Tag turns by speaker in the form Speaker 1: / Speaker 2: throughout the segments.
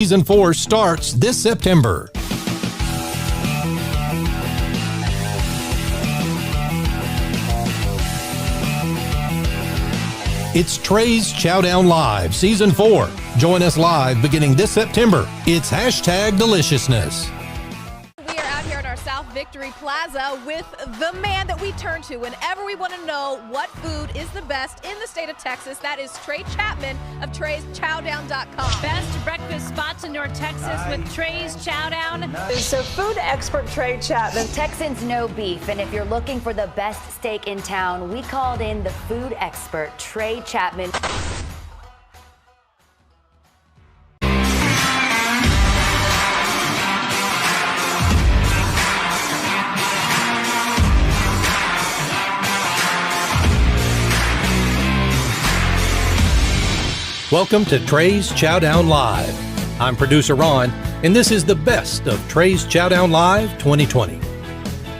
Speaker 1: Season 4 starts this September. It's Treys Chowdown Live, Season 4. Join us live beginning this September. It's #Deliciousness.
Speaker 2: We are out here at our South Victory Plaza with the man that we turn to whenever we want to know what food is the best in the state of Texas. That is Trey Chapman of TreysChowdown.com.
Speaker 3: Best breakfast spots in North Texas with Treys Chowdown.
Speaker 4: So food expert Trey Chapman.
Speaker 5: Texans know beef, and if you're looking for the best steak in town, we called in the food expert, Trey Chapman.
Speaker 1: Welcome to Treys Chowdown Live. I'm producer Ron, and this is the best of Treys Chowdown Live 2020.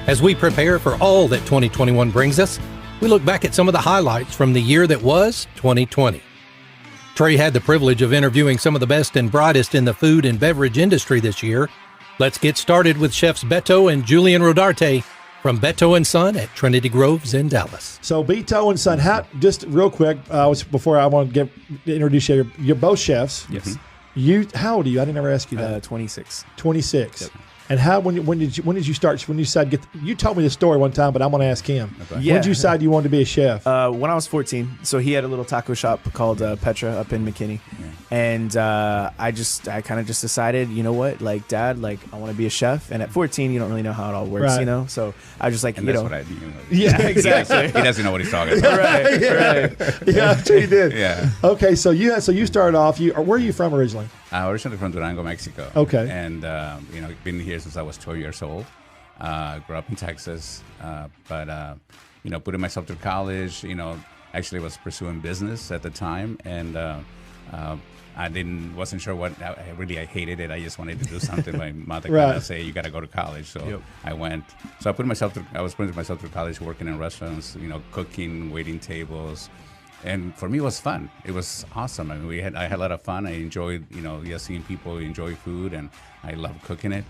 Speaker 1: As we prepare for all that 2021 brings us, we look back at some of the highlights from the year that was 2020. Trey had the privilege of interviewing some of the best and brightest in the food and beverage industry this year. Let's get started with chefs Beto and Julian Rodarte from Beto & Son at Trinity Groves in Dallas.
Speaker 6: So Beto & Son, just real quick, before I want to introduce you, you're both chefs.
Speaker 7: Yes.
Speaker 6: How old are you? I didn't ever ask you that.
Speaker 7: 26.
Speaker 6: 26.
Speaker 7: Yep.
Speaker 6: And when did you start? When you decided you told me the story one time, but I'm going to ask him.
Speaker 7: Okay.
Speaker 6: Yeah. When did you decide you wanted to be a chef?
Speaker 7: When I was 14, so he had a little taco shop called Petra up in McKinney, and I kind of just decided, you know what, like Dad, like I want to be a chef. And at 14, you don't really know how it all works,
Speaker 6: right.
Speaker 7: you know. So I just like,
Speaker 8: and
Speaker 7: you
Speaker 8: that's
Speaker 7: know,
Speaker 8: what I knew.
Speaker 7: yeah, exactly.
Speaker 8: He doesn't know what he's talking about.
Speaker 7: Right.
Speaker 6: Yeah, I'm sure you did.
Speaker 8: Yeah.
Speaker 6: Okay, so you started off. Where are you from originally?
Speaker 8: Originally from Durango, Mexico.
Speaker 6: Okay.
Speaker 8: And been here since I was 12 years old. Grew up in Texas, but putting myself through college. Actually was pursuing business at the time, and wasn't sure what. I hated it. I just wanted to do something. My mother
Speaker 6: right.
Speaker 8: kind of say you got to go to college, so I went. So I was putting myself through college, working in restaurants, cooking, waiting tables. And for me, it was fun. It was awesome. I mean, I had a lot of fun. I enjoyed, seeing people enjoy food, and I love cooking it.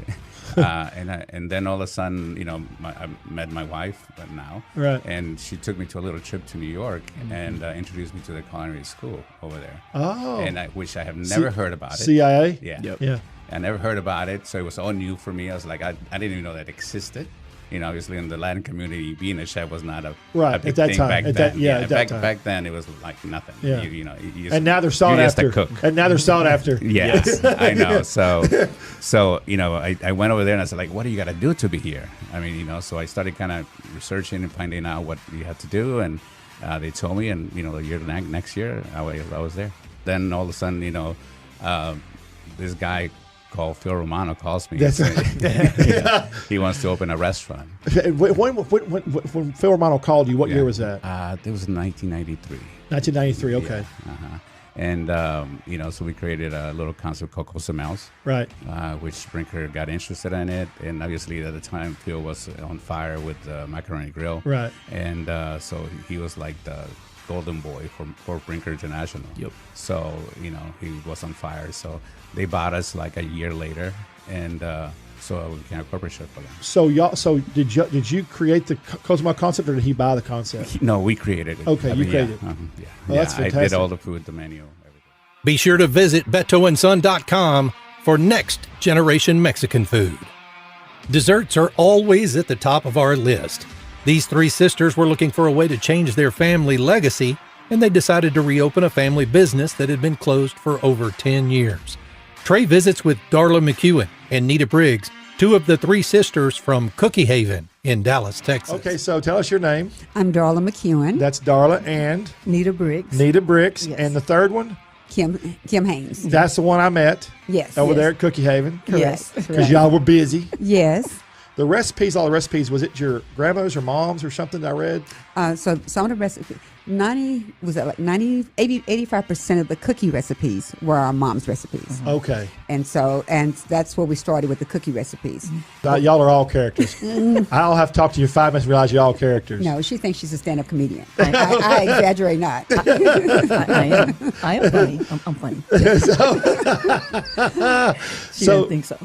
Speaker 8: And then all of a sudden, I met my wife now,
Speaker 6: right?
Speaker 8: And she took me to a little trip to New York and introduced me to the culinary school over there.
Speaker 6: Oh,
Speaker 8: and which I have never heard about it.
Speaker 6: CIA.
Speaker 8: Yeah,
Speaker 6: yeah.
Speaker 8: I never heard about it, so it was all new for me. I was like, I didn't even know that existed. Obviously in the Latin community, being a chef was not a big thing back then. Back then, it was like nothing.
Speaker 6: Yeah.
Speaker 8: And
Speaker 6: now they're sought after. And now they're sought after.
Speaker 8: Yes, I know. So I went over there and I said, like, what do you got to do to be here? I mean, so I started kind of researching and finding out what you had to do, and they told me, and the year next year, I was there. Then all of a sudden, this guy called Phil Romano calls me.
Speaker 6: That's right.
Speaker 8: He wants to open a restaurant.
Speaker 6: When Phil Romano called you, what year was that?
Speaker 8: It was 1993.
Speaker 6: 1993, okay.
Speaker 8: Yeah. Uh-huh. And, so we created a little concept called Costa Mouse.
Speaker 6: Right.
Speaker 8: Which Brinker got interested in it. And obviously at the time, Phil was on fire with the Macaroni Grill.
Speaker 6: Right.
Speaker 8: And so he was like the golden boy for Brinker International.
Speaker 7: Yep.
Speaker 8: So, he was on fire. So they bought us like a year later. And so I became a corporate chef for them.
Speaker 6: So did you create the Cosmo concept, or did he buy the concept?
Speaker 8: No, we created it.
Speaker 6: Okay, you created it.
Speaker 8: Yeah.
Speaker 6: Well, that's fantastic.
Speaker 8: I did all the food, the menu, everything.
Speaker 1: Be sure to visit BetoandSon.com for next generation Mexican food. Desserts are always at the top of our list. These three sisters were looking for a way to change their family legacy, and they decided to reopen a family business that had been closed for over 10 years. Trey visits with Darla McEwen and Nita Briggs, two of the three sisters from Cookie Haven in Dallas, Texas.
Speaker 6: Okay, so tell us your name.
Speaker 9: I'm Darla McEwen.
Speaker 6: That's Darla and
Speaker 9: Nita Briggs.
Speaker 6: Nita Briggs.
Speaker 9: Yes.
Speaker 6: And the third one?
Speaker 9: Kim Haynes.
Speaker 6: That's the one I met.
Speaker 9: Yes.
Speaker 6: Over there at Cookie Haven.
Speaker 9: Yes.
Speaker 6: Because y'all were busy.
Speaker 9: Yes.
Speaker 6: All the recipes, was it your grandmother's or mom's or something that I read?
Speaker 9: So some of the recipes, 85% of the cookie recipes were our mom's recipes.
Speaker 6: Okay.
Speaker 9: And that's where we started with the cookie recipes.
Speaker 6: Y'all are all characters. I'll have to talk to you 5 minutes and realize you're all characters.
Speaker 9: No, she thinks she's a stand-up comedian. I exaggerate not.
Speaker 10: I am funny. I'm funny. She didn't think so.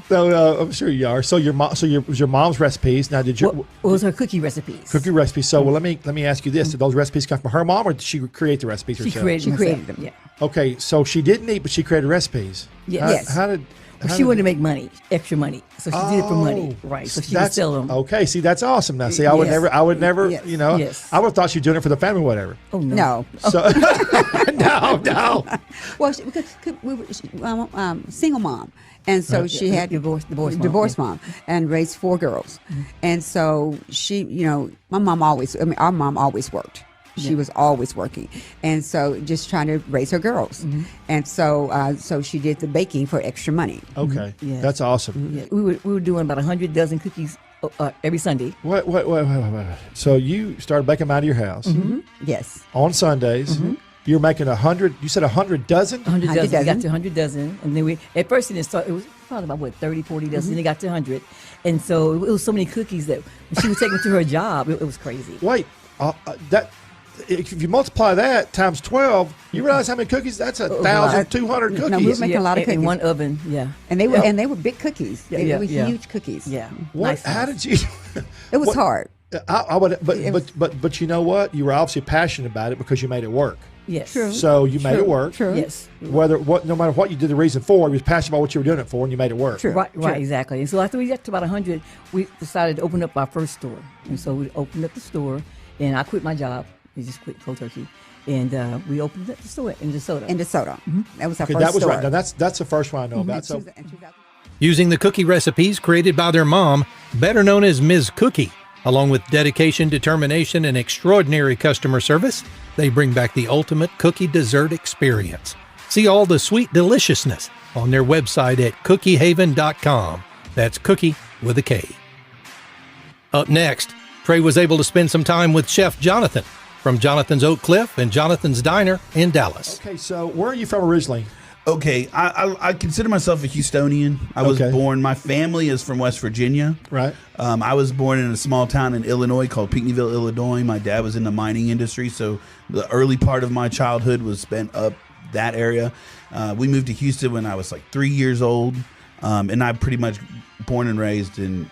Speaker 6: I'm sure you are. So your mom's recipes. Now,
Speaker 10: what was her cookie recipes?
Speaker 6: Cookie recipes. So, well, let me ask you this: did those recipes come from her mom, or did she create the recipes herself?
Speaker 10: She created them. Yeah.
Speaker 6: Okay, so she didn't eat, but she created recipes.
Speaker 10: Yes.
Speaker 6: How
Speaker 10: she wanted to make money, extra money, so she did it for money, right? So she could sell them.
Speaker 6: Okay, see, that's awesome. Now, see, I would never,
Speaker 10: Yes.
Speaker 6: you know,
Speaker 10: Yes.
Speaker 6: I would have thought she was doing it for the family, whatever.
Speaker 10: Oh no.
Speaker 6: So, no.
Speaker 9: Well, because we were single mom, and so she had divorced mom, and raised 4 girls, and so she, our mom always worked. She was always working, and so just trying to raise her girls, and so she did the baking for extra money.
Speaker 6: Okay,
Speaker 10: Yeah.
Speaker 6: that's awesome.
Speaker 10: Yeah. We were doing about 100 dozen cookies every Sunday.
Speaker 6: Wait. So you started baking them out of your house
Speaker 9: Yes.
Speaker 6: on Sundays. You're making 100. You said 100 dozen.
Speaker 10: 100 dozen. We got to 100 dozen, and then at first it was probably about 30, 40 dozen. Then it got to 100, and so it was so many cookies that when she would take them to her job, it was crazy.
Speaker 6: Wait, if you multiply that times 12, you realize how many cookies? That's 1,200 cookies.
Speaker 9: No, we were making a lot of cookies
Speaker 10: in one oven. Yeah,
Speaker 9: and they were big cookies. They were huge cookies.
Speaker 10: Yeah.
Speaker 6: What?
Speaker 10: Nice
Speaker 6: How did you?
Speaker 9: It was hard.
Speaker 6: I would, but you know what? You were obviously passionate about it because you made it work.
Speaker 10: Yes.
Speaker 9: True.
Speaker 6: So you made it work.
Speaker 9: True.
Speaker 10: Yes.
Speaker 6: No matter what you did the reason for, you was passionate about what you were doing it for, and you made it work.
Speaker 9: True.
Speaker 10: Right, exactly. And so after we got to about 100, we decided to open up our first store. And so we opened up the store, and I quit my job. We just quit cold turkey, and we opened up the store in DeSoto.
Speaker 9: That was our first
Speaker 6: That was
Speaker 9: store.
Speaker 6: right. Now that's the first one I know about. So
Speaker 1: Using the cookie recipes created by their mom, better known as Ms. Cookie, along with dedication, determination, and extraordinary customer service, they bring back the ultimate cookie dessert experience. See all the sweet deliciousness on their website at cookiehaven.com. That's cookie with a K. Up next, Trey was able to spend some time with Chef Jonathan from Jonathan's Oak Cliff and Jonathan's Diner in Dallas.
Speaker 6: Okay, so where are you from originally?
Speaker 11: Okay, I consider myself a Houstonian. I was born, my family is from West Virginia.
Speaker 6: Right.
Speaker 11: I was born in a small town in Illinois called Pinckneyville, Illinois. My dad was in the mining industry, so the early part of my childhood was spent up that area. We moved to Houston when I was like 3 years old, and I'm pretty much born and raised in,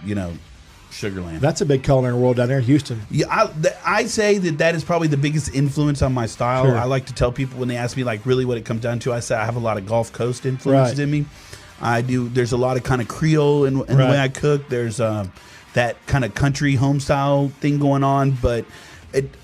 Speaker 11: Sugarland.
Speaker 6: That's a big culinary world down there in Houston.
Speaker 11: Yeah, I say that is probably the biggest influence on my style.
Speaker 6: Sure.
Speaker 11: I like to tell people when they ask me like really what it comes down to, I say I have a lot of Gulf Coast influences in me. I do. There's a lot of kind of Creole in the way I cook. There's that kind of country home style thing going on, but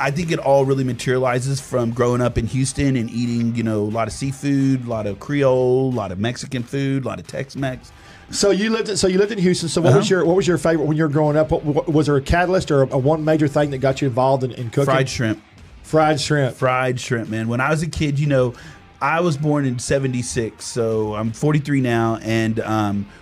Speaker 11: I think it all really materializes from growing up in Houston and eating, a lot of seafood, a lot of Creole, a lot of Mexican food, a lot of Tex-Mex.
Speaker 6: So you lived in Houston. So what was your favorite when you were growing up? What was there a catalyst or a one major thing that got you involved in cooking? Fried shrimp,
Speaker 11: man. When I was a kid, I was born in 76, so I'm 43 now. And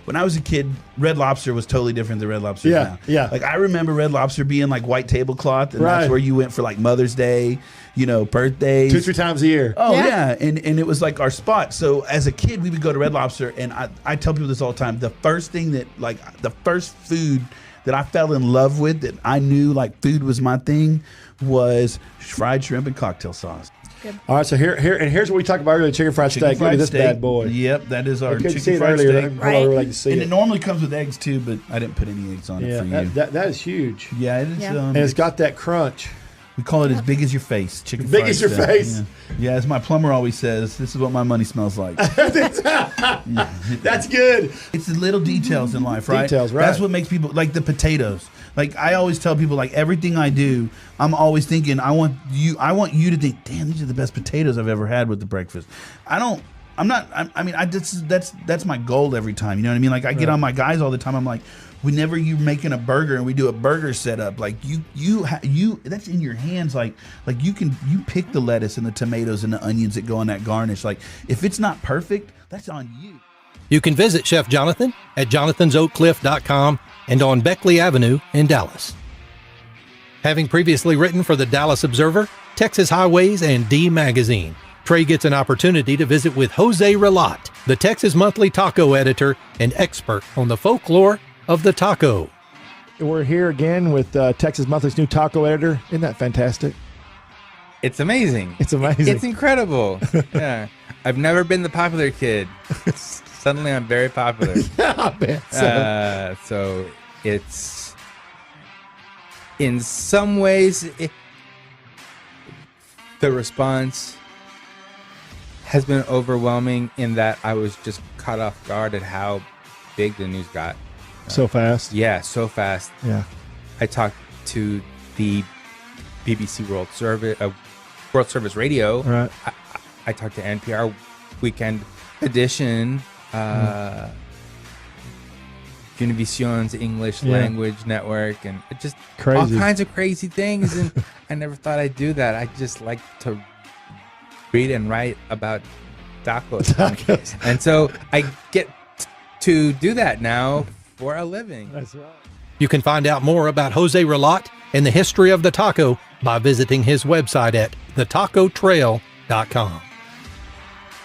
Speaker 11: when I was a kid, Red Lobster was totally different than Red Lobster is now.
Speaker 6: Yeah.
Speaker 11: Like I remember Red Lobster being like white tablecloth, and that's where you went for like Mother's Day, birthdays.
Speaker 6: 2-3 times a year.
Speaker 11: Oh, yeah. And it was like our spot. So as a kid, we would go to Red Lobster, and I tell people this all the time. The first food that I fell in love with, that I knew like food was my thing, was fried shrimp and cocktail sauce.
Speaker 6: All right, so here's what we talked about earlier: chicken fried steak. Look at this bad boy.
Speaker 11: Yep, that is our chicken
Speaker 6: see
Speaker 11: fried
Speaker 6: earlier.
Speaker 11: steak.
Speaker 6: And
Speaker 11: it normally comes with eggs too, but I didn't put any eggs on it for you.
Speaker 6: That is huge.
Speaker 11: Yeah, it is.
Speaker 6: And it's got that crunch.
Speaker 11: We call it as big as your face. Chicken
Speaker 6: big
Speaker 11: fried
Speaker 6: as your
Speaker 11: steak.
Speaker 6: face.
Speaker 11: Yeah, as my plumber always says, this is what my money smells like.
Speaker 6: That's good.
Speaker 11: It's the little details in life, right?
Speaker 6: Details, right.
Speaker 11: That's what makes people like the potatoes. Like I always tell people, like everything I do, I'm always thinking, I want you to think, damn, these are the best potatoes I've ever had with the breakfast. That's my goal every time. You know what I mean? Like I get on my guys all the time. I'm like, whenever you're making a burger and we do a burger setup, like you that's in your hands. Like you pick the lettuce and the tomatoes and the onions that go on that garnish. Like if it's not perfect, that's on you.
Speaker 1: You can visit Chef Jonathan at jonathansoakcliff.com and on Beckley Avenue in Dallas. Having previously written for the Dallas Observer, Texas Highways, and D Magazine. Trey gets an opportunity to visit with Jose Roulette, the Texas Monthly taco editor and expert on the folklore of the taco.
Speaker 6: We're here again with Texas Monthly's new taco editor. Isn't that fantastic?
Speaker 12: It's amazing.
Speaker 6: It's amazing.
Speaker 12: It's incredible. Yeah. I've never been the popular kid. Suddenly I'm very popular.
Speaker 6: I bet so.
Speaker 12: So it's, in some ways, the response has been overwhelming in that I was just caught off guard at how big the news got.
Speaker 6: So fast?
Speaker 12: Yeah, so fast.
Speaker 6: Yeah.
Speaker 12: I talked to the BBC World Service Radio.
Speaker 6: Right.
Speaker 12: I talked to NPR Weekend Edition, Univision's English language network, and just
Speaker 6: crazy.
Speaker 12: All kinds of crazy things. And I never thought I'd do that. I just like to read and write about tacos. And so I get to do that now for a living.
Speaker 6: That's right.
Speaker 1: You can find out more about Jose Roulette and the history of the taco by visiting his website at thetacotrail.com.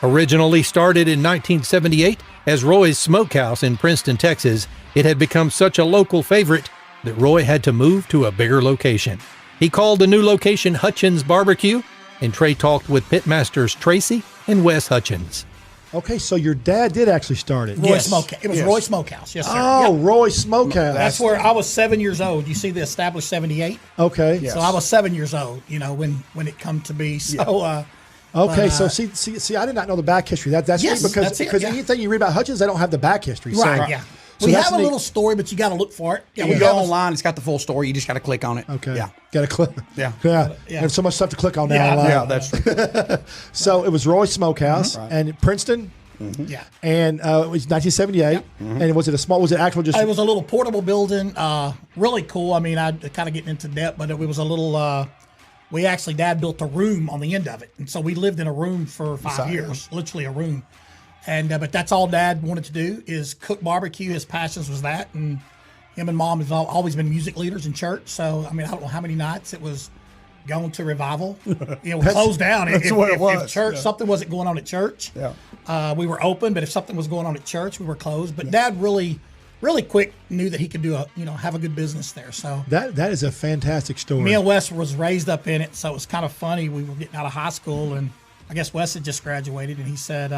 Speaker 1: Originally started in 1978 as Roy's Smokehouse in Princeton, Texas, it had become such a local favorite that Roy had to move to a bigger location. He called the new location Hutchins BBQ, and Trey talked with pitmasters Tracy and Wes Hutchins.
Speaker 6: Okay, so your dad did actually start it.
Speaker 13: Roy Smokehouse. It was Roy Smokehouse, yes, sir.
Speaker 6: Oh, yep. Roy Smokehouse.
Speaker 13: That's where I was 7 years old. You see the established 78?
Speaker 6: Okay. Yes.
Speaker 13: So I was 7 years old, when it come to be. So,
Speaker 6: okay, so see, I did not know the back history. That's
Speaker 13: yes,
Speaker 6: neat because anything you read about Hutchins, they don't have the back history.
Speaker 13: Right, yeah. So we have a little story, but you got to look for it.
Speaker 14: Yeah, we go online. It's got the full story. You just got to click on it.
Speaker 6: Okay.
Speaker 14: Yeah.
Speaker 6: Got to click.
Speaker 14: Yeah.
Speaker 6: Yeah. There's so much stuff to click on now online.
Speaker 14: Yeah, that's true.
Speaker 6: So it was Roy Smokehouse and Princeton.
Speaker 13: Mm-hmm. Yeah.
Speaker 6: And it was 1978. Mm-hmm. And was it actual just?
Speaker 13: It was a little portable building. Really cool. I mean, I kind of getting into depth, but it was a little. Dad built a room on the end of it, and so we lived in a room for 5 years, literally a room. And but that's all Dad wanted to do is cook barbecue. His passions was that, and him and Mom have always been music leaders in church. So I mean, I don't know how many nights it was going to revival. Closed down.
Speaker 6: That's what it was.
Speaker 13: If church, something wasn't going on at church. Yeah. We were open, but if something was going on at church, we were closed. But Dad really quick knew that he could do have a good business there. So
Speaker 6: that is a fantastic story.
Speaker 13: Me and Wes was raised up in it, so it was kind of funny. We were getting out of high school, and I guess Wes had just graduated, and he said,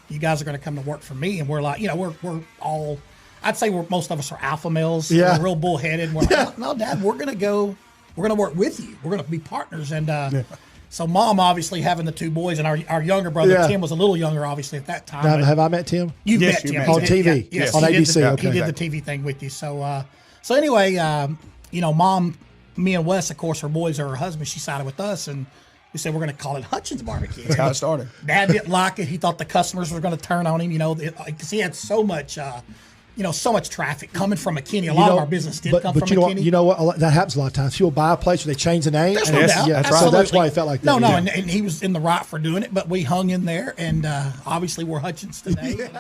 Speaker 13: "You guys are going to come to work for me." And we're like, we're all, I'd say most of us are alpha males.
Speaker 6: Yeah.
Speaker 13: We're real bullheaded. We're like, no, Dad, we're going to work with you. We're going to be partners. And so Mom, obviously having the two boys, and our younger brother, Tim, was a little younger, obviously, at that time.
Speaker 6: Have I met Tim?
Speaker 13: You've met Tim.
Speaker 6: On TV.
Speaker 13: Yes.
Speaker 6: On ABC.
Speaker 13: He did the TV thing with you. So, anyway, Mom, me and Wes, of course, her boys are her husband. She sided with us, and we said we're going to call it Hutchins BBQ.
Speaker 14: That's how it started.
Speaker 13: Dad didn't like it. He thought the customers were going to turn on him, because he had so much, so much traffic coming from McKinney. A lot of our business did come from McKinney.
Speaker 6: You know what? That happens a lot of times. People buy a place where they change the name.
Speaker 13: There's no doubt.
Speaker 6: Yeah, so that's why it felt like that.
Speaker 13: No, and he was in the right for doing it, but we hung in there, and obviously we're Hutchins today.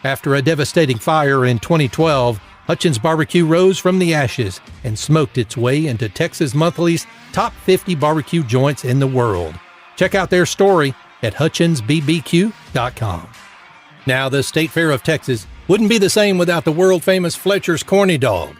Speaker 1: After a devastating fire in 2012, Hutchins BBQ rose from the ashes and smoked its way into Texas Monthly's top 50 barbecue joints in the world. Check out their story at hutchinsbbq.com. Now, the State Fair of Texas wouldn't be the same without the world-famous Fletchers Corndog.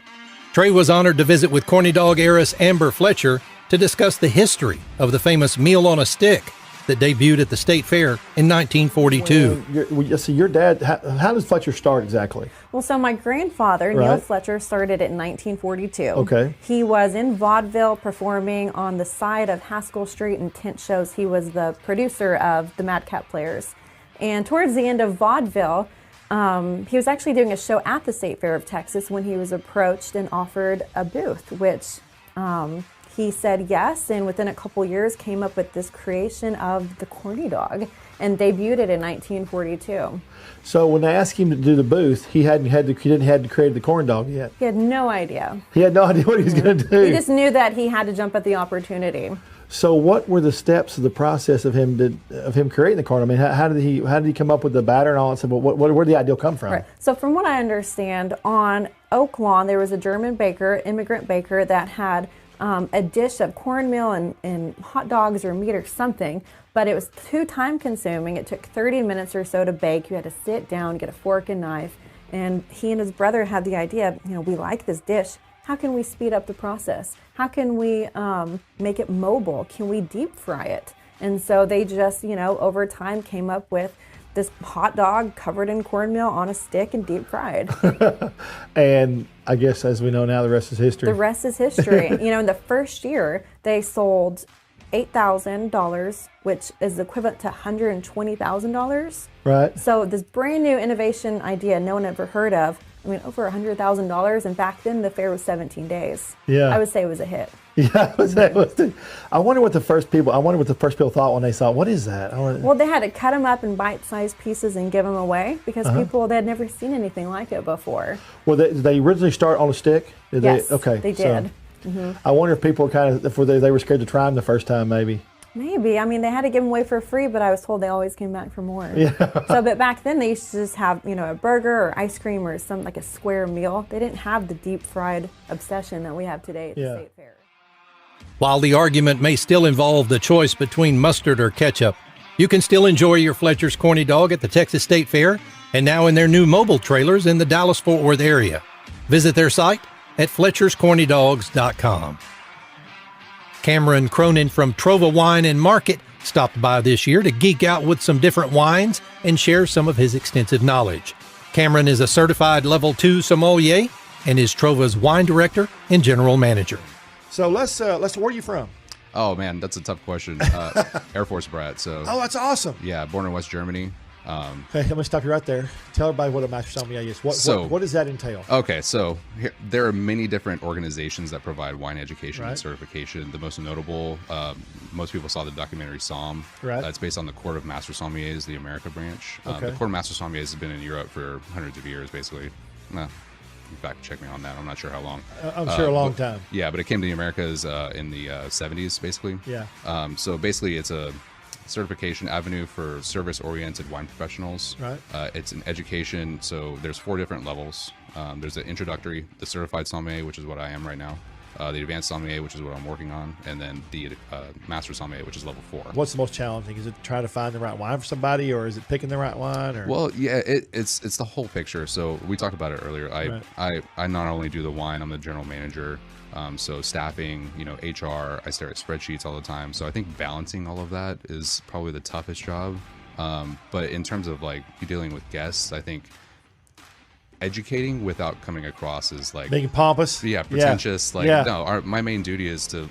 Speaker 1: Trey was honored to visit with Corndog heiress Amber Fletcher to discuss the history of the famous meal on a stick that debuted at the State Fair in 1942.
Speaker 6: So your dad, how does Fletcher start exactly?
Speaker 15: Well, so my grandfather, Neil Fletcher, started it in 1942.
Speaker 6: Okay.
Speaker 15: He was in vaudeville performing on the side of Haskell Street in tent shows. He was the producer of the Madcap Players. And towards the end of vaudeville, he was actually doing a show at the State Fair of Texas when he was approached and offered a booth, which he said yes, and within a couple years came up with this creation of the Corndog and debuted it in 1942.
Speaker 6: So when they asked him to do the booth, he didn't have to create the Corndog yet.
Speaker 15: He had no idea.
Speaker 6: He had no idea what he was going to do.
Speaker 15: He just knew that he had to jump at the opportunity.
Speaker 6: So what were the steps of the process of him creating the corn? I mean, how did he come up with the batter and all that stuff? Where did the idea come from?
Speaker 15: Right. So from what I understand, on Oak Lawn there was a German baker, immigrant baker, that had a dish of cornmeal and hot dogs or meat or something, but it was too time consuming. It took 30 minutes or so to bake. You had to sit down, get a fork and knife, and he and his brother had the idea, we like this dish. How can we speed up the process? How can we make it mobile? Can we deep fry it? And so they just, over time came up with this hot dog covered in cornmeal on a stick and deep fried.
Speaker 6: And I guess, as we know now, the rest is history.
Speaker 15: The rest is history. In the first year, they sold $8,000, which is equivalent to $120,000.
Speaker 6: Right.
Speaker 15: So this brand new innovation idea no one ever heard of. Over $100,000, and back then the fair was 17 days.
Speaker 6: Yeah.
Speaker 15: I would say it was a hit.
Speaker 6: Yeah, I wonder what the first people thought when they saw, what is that?
Speaker 15: Well, they had to cut them up in bite-sized pieces and give them away because they had never seen anything like it before.
Speaker 6: Well, they originally start on a stick?
Speaker 15: Yes,
Speaker 6: they
Speaker 15: did.
Speaker 6: I wonder if people they were scared to try them the first time, maybe.
Speaker 15: Maybe. They had to give them away for free, but I was told they always came back for more.
Speaker 6: Yeah.
Speaker 15: But back then they used to just have, a burger or ice cream or some like a square meal. They didn't have the deep fried obsession that we have today at the State Fair.
Speaker 1: While the argument may still involve the choice between mustard or ketchup, you can still enjoy your Fletchers Corndog at the Texas State Fair and now in their new mobile trailers in the Dallas-Fort Worth area. Visit their site at FletchersCornyDogs.com. Cameron Cronin from Trova Wine and Market stopped by this year to geek out with some different wines and share some of his extensive knowledge. Cameron is a certified level 2 sommelier and is Trova's wine director and general manager.
Speaker 6: So let's where are you from?
Speaker 16: Oh man, that's a tough question. Air Force brat. So.
Speaker 6: Oh, that's awesome.
Speaker 16: Yeah, born in West Germany.
Speaker 6: Okay, I'm going to stop you right there. Tell everybody what a master sommelier is. What does that entail?
Speaker 16: Okay, so there are many different organizations that provide wine education and certification. The most notable, most people saw the documentary Somm.
Speaker 6: Right.
Speaker 16: It's based on the Court of Master Sommeliers, the America branch.
Speaker 6: Okay.
Speaker 16: The Court of Master Sommeliers has been in Europe for hundreds of years, basically. In fact, check me on that. I'm not sure how long.
Speaker 6: I'm sure a long time.
Speaker 16: Yeah, but it came to the Americas in the 70s, basically.
Speaker 6: Yeah.
Speaker 16: So basically, it's a certification avenue for service-oriented wine professionals.
Speaker 6: Right.
Speaker 16: It's an education, so there's 4 different levels. There's the introductory, the certified sommelier, which is what I am right now, the advanced sommelier, which is what I'm working on, and then the master sommelier, which is level 4.
Speaker 6: What's the most challenging? Is it trying to find the right wine for somebody, or is it picking the right wine? Or?
Speaker 16: Well, yeah, it's the whole picture. So we talked about it earlier. I not only do the wine, I'm the general manager. So staffing, HR, I stare at spreadsheets all the time. So I think balancing all of that is probably the toughest job. But in terms of like you dealing with guests, I think educating without coming across as like
Speaker 6: being pompous,
Speaker 16: pretentious.
Speaker 6: Yeah.
Speaker 16: My main duty is to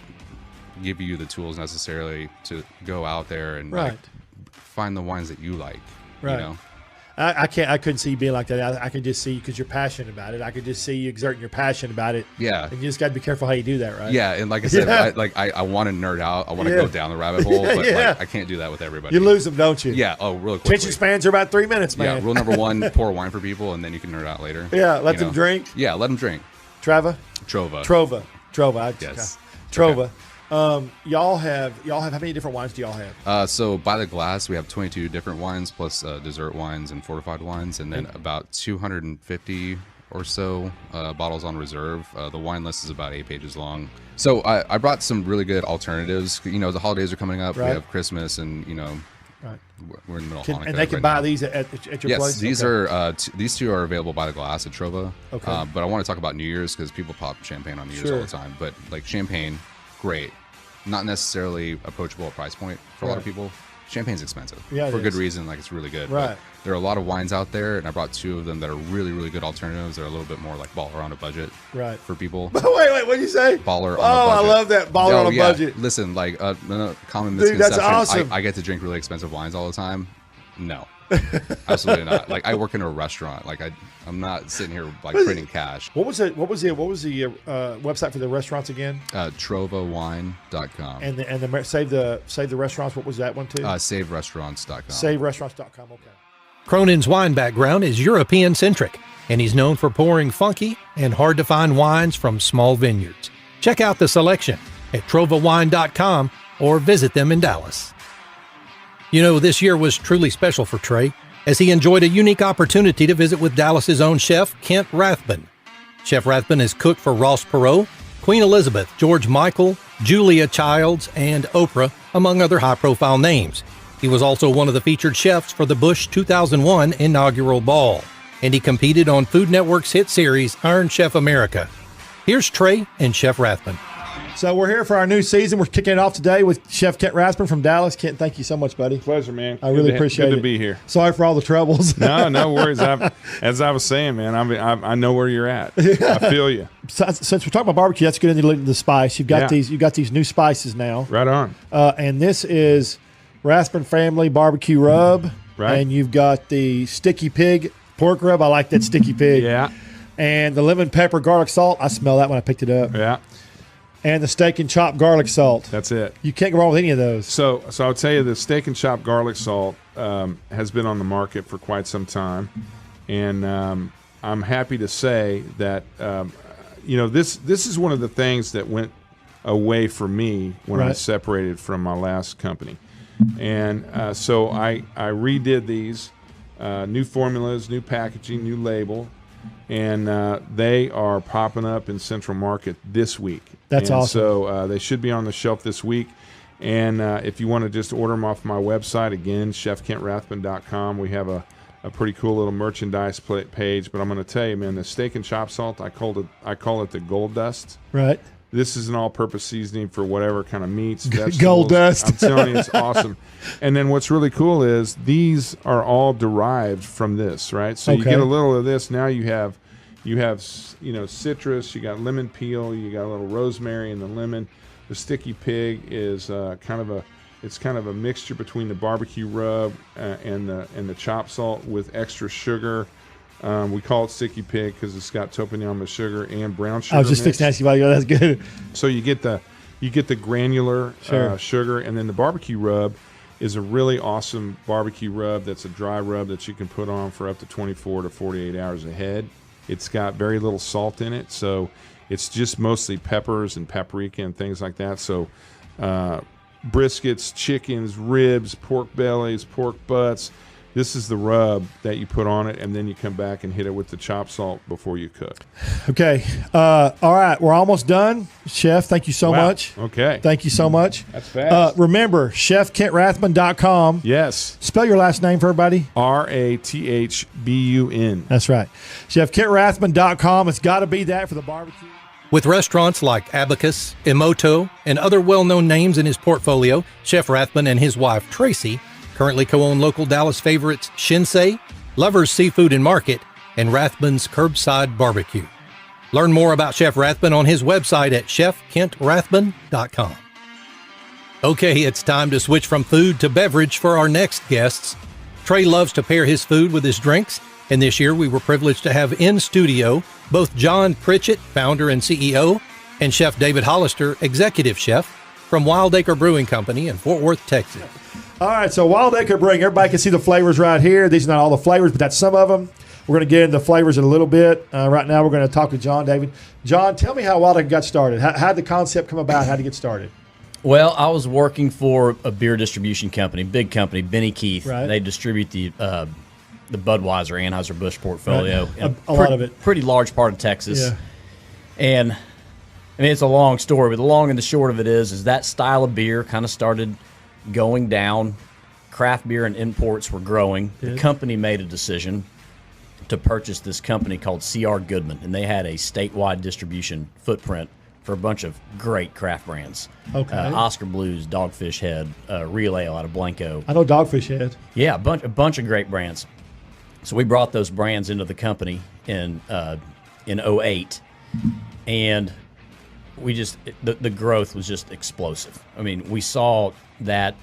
Speaker 16: give you the tools necessarily to go out there and like, find the wines that you like.
Speaker 6: Right. I couldn't see you being like that. I can just see because you're passionate about it. I could just see you exerting your passion about it.
Speaker 16: Yeah.
Speaker 6: And you just got to be careful how you do that, right?
Speaker 16: Yeah. And like I said, I want to nerd out. I want to go down the rabbit hole, but like, I can't do that with everybody.
Speaker 6: You lose them, don't you?
Speaker 16: Yeah. Oh, really quickly.
Speaker 6: Attention spans are about 3 minutes, man.
Speaker 16: Yeah. Rule number 1, pour wine for people, and then you can nerd out later.
Speaker 6: Yeah. Let them drink.
Speaker 16: Yeah. Let them drink.
Speaker 6: Trova.
Speaker 16: Yes.
Speaker 6: Trova. Okay. Y'all have how many different wines do y'all have?
Speaker 16: So by the glass, we have 22 different wines plus dessert wines and fortified wines, and then about 250 or so bottles on reserve. The wine list is about 8 pages long. So I brought some really good alternatives. The holidays are coming up. We have Christmas, and we're in the middle of Hanukkah.
Speaker 6: And they can buy these at your place?
Speaker 16: Yes, these are these 2 are available by the glass at Trova.
Speaker 6: Okay.
Speaker 16: But I want to talk about New Year's because people pop champagne on New Year's all the time. But like champagne, great. Not necessarily approachable at price point for a lot of people. Champagne's expensive for good reason. Like it's really good.
Speaker 6: Right.
Speaker 16: But there are a lot of wines out there, and I brought 2 of them that are really, really good alternatives. They're a little bit more like baller on a budget.
Speaker 6: Right.
Speaker 16: For people.
Speaker 6: Wait, what did you say?
Speaker 16: Baller on a budget.
Speaker 6: Oh, I love that baller on a budget.
Speaker 16: Listen, like common misconception.
Speaker 6: Dude, that's awesome.
Speaker 16: I get to drink really expensive wines all the time. No. Absolutely not. Like I work in a restaurant. Like I'm not sitting here like printing cash.
Speaker 6: What was the website for the restaurants again?
Speaker 16: TrovaWine.com.
Speaker 6: And the save the restaurants. What was that one too?
Speaker 16: SaveRestaurants.com.
Speaker 6: SaveRestaurants.com. Okay.
Speaker 1: Cronin's wine background is European centric, and he's known for pouring funky and hard to find wines from small vineyards. Check out the selection at TrovaWine.com or visit them in Dallas. This year was truly special for Trey, as he enjoyed a unique opportunity to visit with Dallas's own chef, Kent Rathbun. Chef Rathbun has cooked for Ross Perot, Queen Elizabeth, George Michael, Julia Childs, and Oprah, among other high-profile names. He was also one of the featured chefs for the Bush 2001 inaugural ball, and he competed on Food Network's hit series Iron Chef America. Here's Trey and Chef Rathbun.
Speaker 6: So we're here for our new season. We're kicking it off today with Chef Kent Rathbun from Dallas. Kent, thank you so much, buddy.
Speaker 17: Pleasure, man.
Speaker 6: I really appreciate it.
Speaker 17: Good to be here.
Speaker 6: Sorry for all the troubles.
Speaker 17: No worries. As I was saying, man, I know where you're at. I feel you.
Speaker 6: Since we're talking about barbecue, let's get into the spice. You've got these new spices now.
Speaker 17: Right on.
Speaker 6: And this is Rathbun Family Barbecue Rub.
Speaker 17: Right.
Speaker 6: And you've got the Sticky Pig Pork Rub. I like that Sticky Pig.
Speaker 17: Yeah.
Speaker 6: And the Lemon Pepper Garlic Salt. I smell that when I picked it up.
Speaker 17: Yeah.
Speaker 6: And the Steak and Chop Garlic Salt.
Speaker 17: That's it.
Speaker 6: You can't go wrong with any of those.
Speaker 17: So I'll tell you, the Steak and Chop Garlic Salt has been on the market for quite some time, and I'm happy to say that this is one of the things that went away for me when I separated from my last company, and so I redid these new formulas, new packaging, new label. And they are popping up in Central Market this week.
Speaker 6: That's awesome.
Speaker 17: So they should be on the shelf this week. And if you want to just order them off my website, again, chefkentrathbun.com, we have a pretty cool little merchandise page. But I'm going to tell you, man, the Steak and Chop Salt, I call it the Gold Dust.
Speaker 6: Right.
Speaker 17: This is an all-purpose seasoning for whatever kind of meats, vegetables.
Speaker 6: Gold Dust.
Speaker 17: I'm telling you, it's awesome. And then what's really cool is these are all derived from this, right? So you get a little of this. Now you have citrus. You got lemon peel. You got a little rosemary and the lemon. The Sticky Pig is kind of a mixture between the barbecue rub and the chop salt with extra sugar. We call it Sticky Pig because it's got topinambá sugar and brown sugar.
Speaker 6: I was just fixing to ask you about it. That's good.
Speaker 17: So you get the granular sugar, and then the barbecue rub is a really awesome barbecue rub. That's a dry rub that you can put on for up to 24 to 48 hours ahead. It's got very little salt in it, so it's just mostly peppers and paprika and things like that. So briskets, chickens, ribs, pork bellies, pork butts. This is the rub that you put on it, and then you come back and hit it with the chop salt before you cook.
Speaker 6: Okay. All right. We're almost done. Chef, thank you so much.
Speaker 17: Okay.
Speaker 6: Thank you so much.
Speaker 17: That's fast.
Speaker 6: Remember, chefkentrathbun.com.
Speaker 17: Yes.
Speaker 6: Spell your last name for everybody.
Speaker 17: Rathbun.
Speaker 6: That's right. chefkentrathbun.com. It's got to be that for the barbecue.
Speaker 1: With restaurants like Abacus, Emoto, and other well-known names in his portfolio, Chef Rathbun and his wife, Tracy, currently co-own local Dallas favorites Shinsei, Lover's Seafood and Market, and Rathbun's Curbside Barbecue. Learn more about Chef Rathbun on his website at chefkentrathbun.com. Okay, it's time to switch from food to beverage for our next guests. Trey loves to pair his food with his drinks, and this year we were privileged to have in studio both John Pritchett, founder and CEO, and Chef David Hollister, executive chef from Wild Acre Brewing Company in Fort Worth, Texas.
Speaker 6: All right, so Wild Acre Brewing, everybody can see the flavors right here. These are not all the flavors, but that's some of them. We're going to get into the flavors in a little bit. Right now we're going to talk to John, David. John, tell me how Wild Acre got started. How did the concept come about? How did it get started?
Speaker 18: Well, I was working for a beer distribution company, big company, Benny Keith.
Speaker 6: Right.
Speaker 18: They distribute the Budweiser, Anheuser-Busch portfolio.
Speaker 6: Right. A lot of it.
Speaker 18: Pretty large part of Texas.
Speaker 6: Yeah.
Speaker 18: And, I mean, it's a long story, but the long and the short of it is that style of beer kind of started going down. Craft beer and imports were growing. The company made a decision to purchase this company called C.R. Goodman, and they had a statewide distribution footprint for a bunch of great craft brands.
Speaker 6: Okay.
Speaker 18: Oscar Blues, Dogfish Head, Real Ale out of Blanco.
Speaker 6: I know Dogfish Head.
Speaker 18: Yeah, a bunch of great brands. So we brought those brands into the company in 2008, and we just the growth was just explosive. I mean, we saw that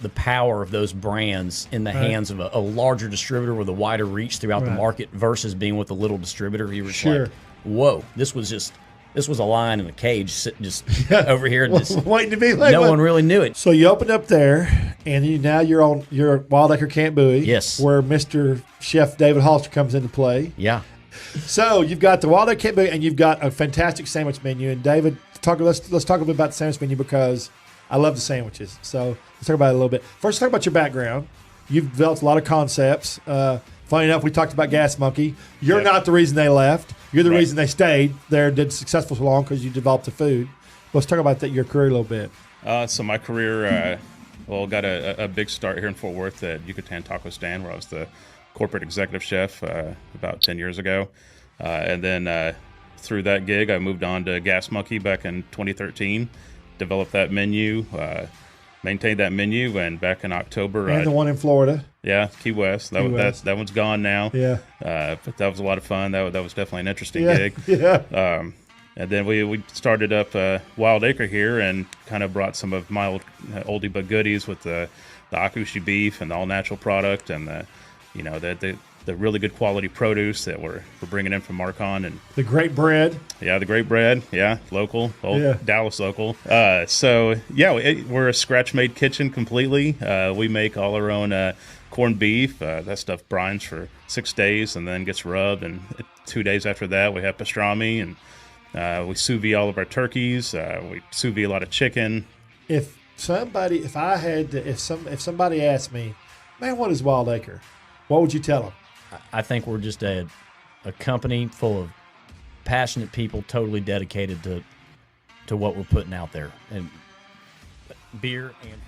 Speaker 18: the power of those brands in the hands of a larger distributor with a wider reach throughout the market versus being with a little distributor. He was like, whoa, this was a lion in a cage sitting just over here. And just,
Speaker 6: waiting to be like
Speaker 18: no one really knew it.
Speaker 6: So you opened up there, and now you're at Wild Acre Camp Bowie.
Speaker 18: Yes.
Speaker 6: Where Mr. Chef David Hollister comes into play.
Speaker 18: Yeah.
Speaker 6: So you've got the Wild Acre Camp Bowie, and you've got a fantastic sandwich menu. And David, let's talk a bit about the sandwich menu because I love the sandwiches. So let's talk about it a little bit. First, talk about your background. You've developed a lot of concepts. Funny enough, we talked about Gas Monkey. You're not the reason they left. You're the reason they stayed there and did successful so long because you developed the food. Let's talk about your career a little bit.
Speaker 19: So my career, got a big start here in Fort Worth at Yucatan Taco Stand, where I was the corporate executive chef about 10 years ago. And then through that gig, I moved on to Gas Monkey back in 2013, developed that menu, maintained that menu, and back in October.
Speaker 6: And the one in Florida.
Speaker 19: Yeah, Key West. That one's gone now.
Speaker 6: Yeah.
Speaker 19: But that was a lot of fun. That was definitely an interesting gig.
Speaker 6: Yeah.
Speaker 19: And then we started up Wild Acre here and kind of brought some of my oldie but goodies with the Akushi beef and the all-natural product and the really good quality produce that we're bringing in from Marcon, and
Speaker 6: the great bread.
Speaker 19: Yeah, the great bread. Yeah, local, Dallas local. We're a scratch-made kitchen completely. We make all our own corned beef. That stuff brines for 6 days and then gets rubbed, and 2 days after that we have pastrami, and we sous vide all of our turkeys. We sous vide a lot of chicken. If somebody asked me, man, what is Wild Acre? What would you tell them?
Speaker 18: I think we're just a company full of passionate people, totally dedicated to what we're putting out there, and beer and food.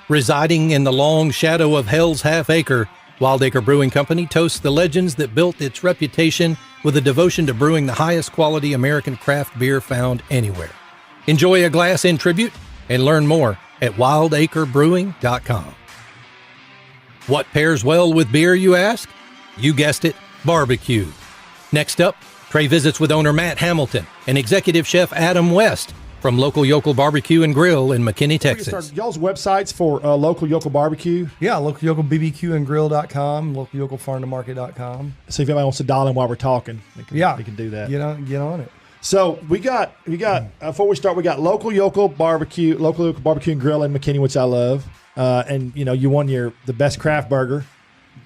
Speaker 1: Residing in the long shadow of Hell's Half Acre, Wild Acre Brewing Company toasts the legends that built its reputation with a devotion to brewing the highest quality American craft beer found anywhere. Enjoy a glass in tribute and learn more at wildacrebrewing.com. What pairs well with beer, you ask? You guessed it, barbecue. Next up, Trey visits with owner Matt Hamilton and executive chef Adam West from Local Yokel Barbecue and Grill in McKinney, Texas.
Speaker 6: Y'all's websites for Local Yokel Barbecue?
Speaker 20: Yeah, Local Yokel BBQ and Grill.com, Local Yokel Farm to Market.com.
Speaker 6: So if anybody wants to dial in while we're talking, they can do that.
Speaker 20: Get on it.
Speaker 6: So we got before we start, we got Local Yokel Barbecue and Grill in McKinney, which I love. And you won the best craft burger.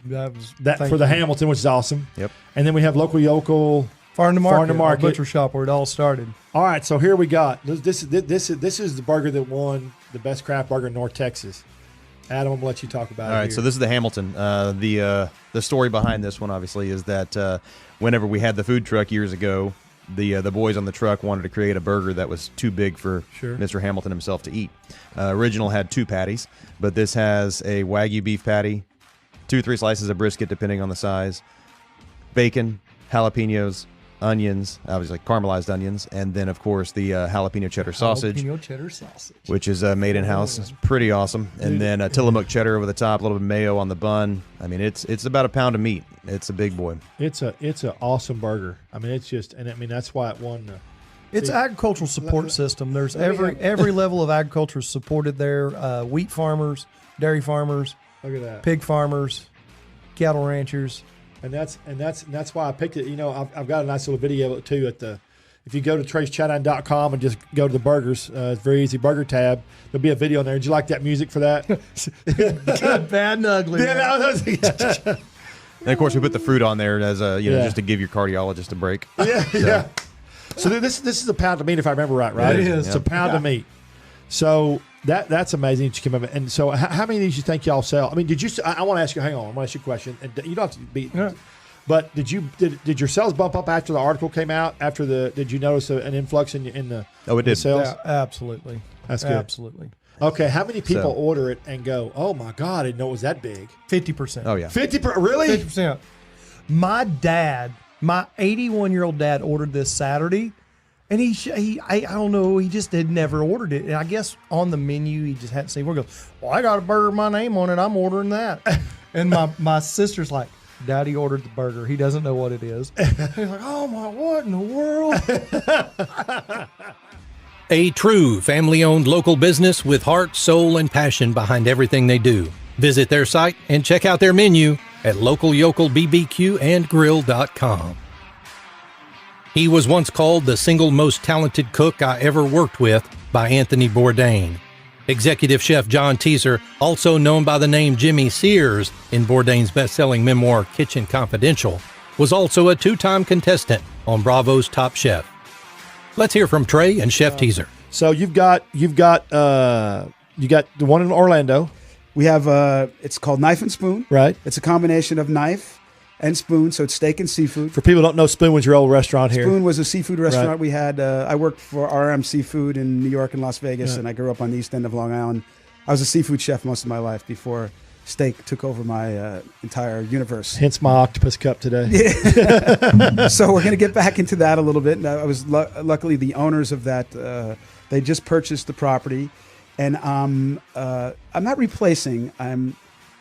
Speaker 6: For the Hamilton, which is awesome.
Speaker 20: Yep.
Speaker 6: And then we have Local Yokel
Speaker 20: Farm to Market, butcher shop where it all started.
Speaker 6: All right, so here we got this is the burger that won the best craft burger in North Texas. Adam, I'm gonna let you talk about it.
Speaker 21: All right,
Speaker 6: here.
Speaker 21: so this is the Hamilton. The story behind this one, obviously, is that whenever we had the food truck years ago, the boys on the truck wanted to create a burger that was too big for Mr. Hamilton himself to eat. Original had 2 patties, but this has a Wagyu beef patty, 2-3 slices of brisket depending on the size, bacon, jalapenos, onions, obviously caramelized onions, and then of course the jalapeno cheddar sausage, which is made in house. It's pretty awesome. And then Tillamook cheddar over the top, a little bit of mayo on the bun. I mean, it's about a pound of meat. It's a big boy.
Speaker 6: It's an awesome burger. I mean, that's why it won.
Speaker 20: It's agricultural support system. There's every level of agriculture is supported there. Wheat farmers, dairy farmers,
Speaker 6: look at that,
Speaker 20: pig farmers, cattle ranchers.
Speaker 6: And that's why I picked it. I've got a nice little video of it too. If you go to TreysChowdown.com and just go to the burgers, it's very easy burger tab. There'll be a video in there. Did you like that music for that?
Speaker 20: Good, bad, and ugly.
Speaker 21: And of course, we put the fruit on there as just to give your cardiologist a break.
Speaker 6: Yeah. So this is a pound of meat, if I remember right.
Speaker 20: It is.
Speaker 6: It's a pound of meat. So that's amazing that you came up. And so how many of these you think y'all sell? I mean, did you? I want to ask you. Hang on, I want to ask you a question. And you don't have to be. Yeah. But did your sales bump up after the article came out? Did you notice an influx in the?
Speaker 21: Oh, it did.
Speaker 6: Sales?
Speaker 20: Yeah, absolutely.
Speaker 6: That's good.
Speaker 20: Absolutely.
Speaker 6: Okay, how many people order it and go, "Oh my God, I didn't know it was that big"?
Speaker 20: 50%.
Speaker 21: Oh yeah,
Speaker 6: 50%. Really?
Speaker 20: 50%. My 81-year-old dad, ordered this Saturday. And I don't know, he just had never ordered it. And I guess on the menu, he just hadn't seen where it goes, well, I got a burger with my name on it. I'm ordering that. And my sister's like, Daddy ordered the burger. He doesn't know what it is. He's like, oh, what in the world?
Speaker 1: A true family-owned local business with heart, soul, and passion behind everything they do. Visit their site and check out their menu at localyokelbbqandgrill.com. He was once called the single most talented cook I ever worked with by Anthony Bourdain. Executive chef John Teaser, also known by the name Jimmy Sears in Bourdain's best-selling memoir Kitchen Confidential, was also a 2-time contestant on Bravo's Top Chef. Let's hear from Trey and Chef Teaser.
Speaker 6: So you got the one in Orlando.
Speaker 22: We have it's called Knife and Spoon.
Speaker 6: Right.
Speaker 22: It's a combination of knife
Speaker 14: and Spoon. So it's steak and seafood.
Speaker 6: For people who don't know, Spoon was your old restaurant here.
Speaker 14: Spoon was a seafood restaurant.
Speaker 6: Right.
Speaker 14: We had. I worked for RM Seafood in New York and Las Vegas,
Speaker 6: Right.
Speaker 14: and I grew up on the East End of Long Island. I was a seafood chef most of my life before steak took over my entire universe.
Speaker 6: Hence my octopus cup today.
Speaker 14: Yeah. So we're going to get back into that a little bit. And I was luckily the owners of that. They just purchased the property, and I'm not replacing. I'm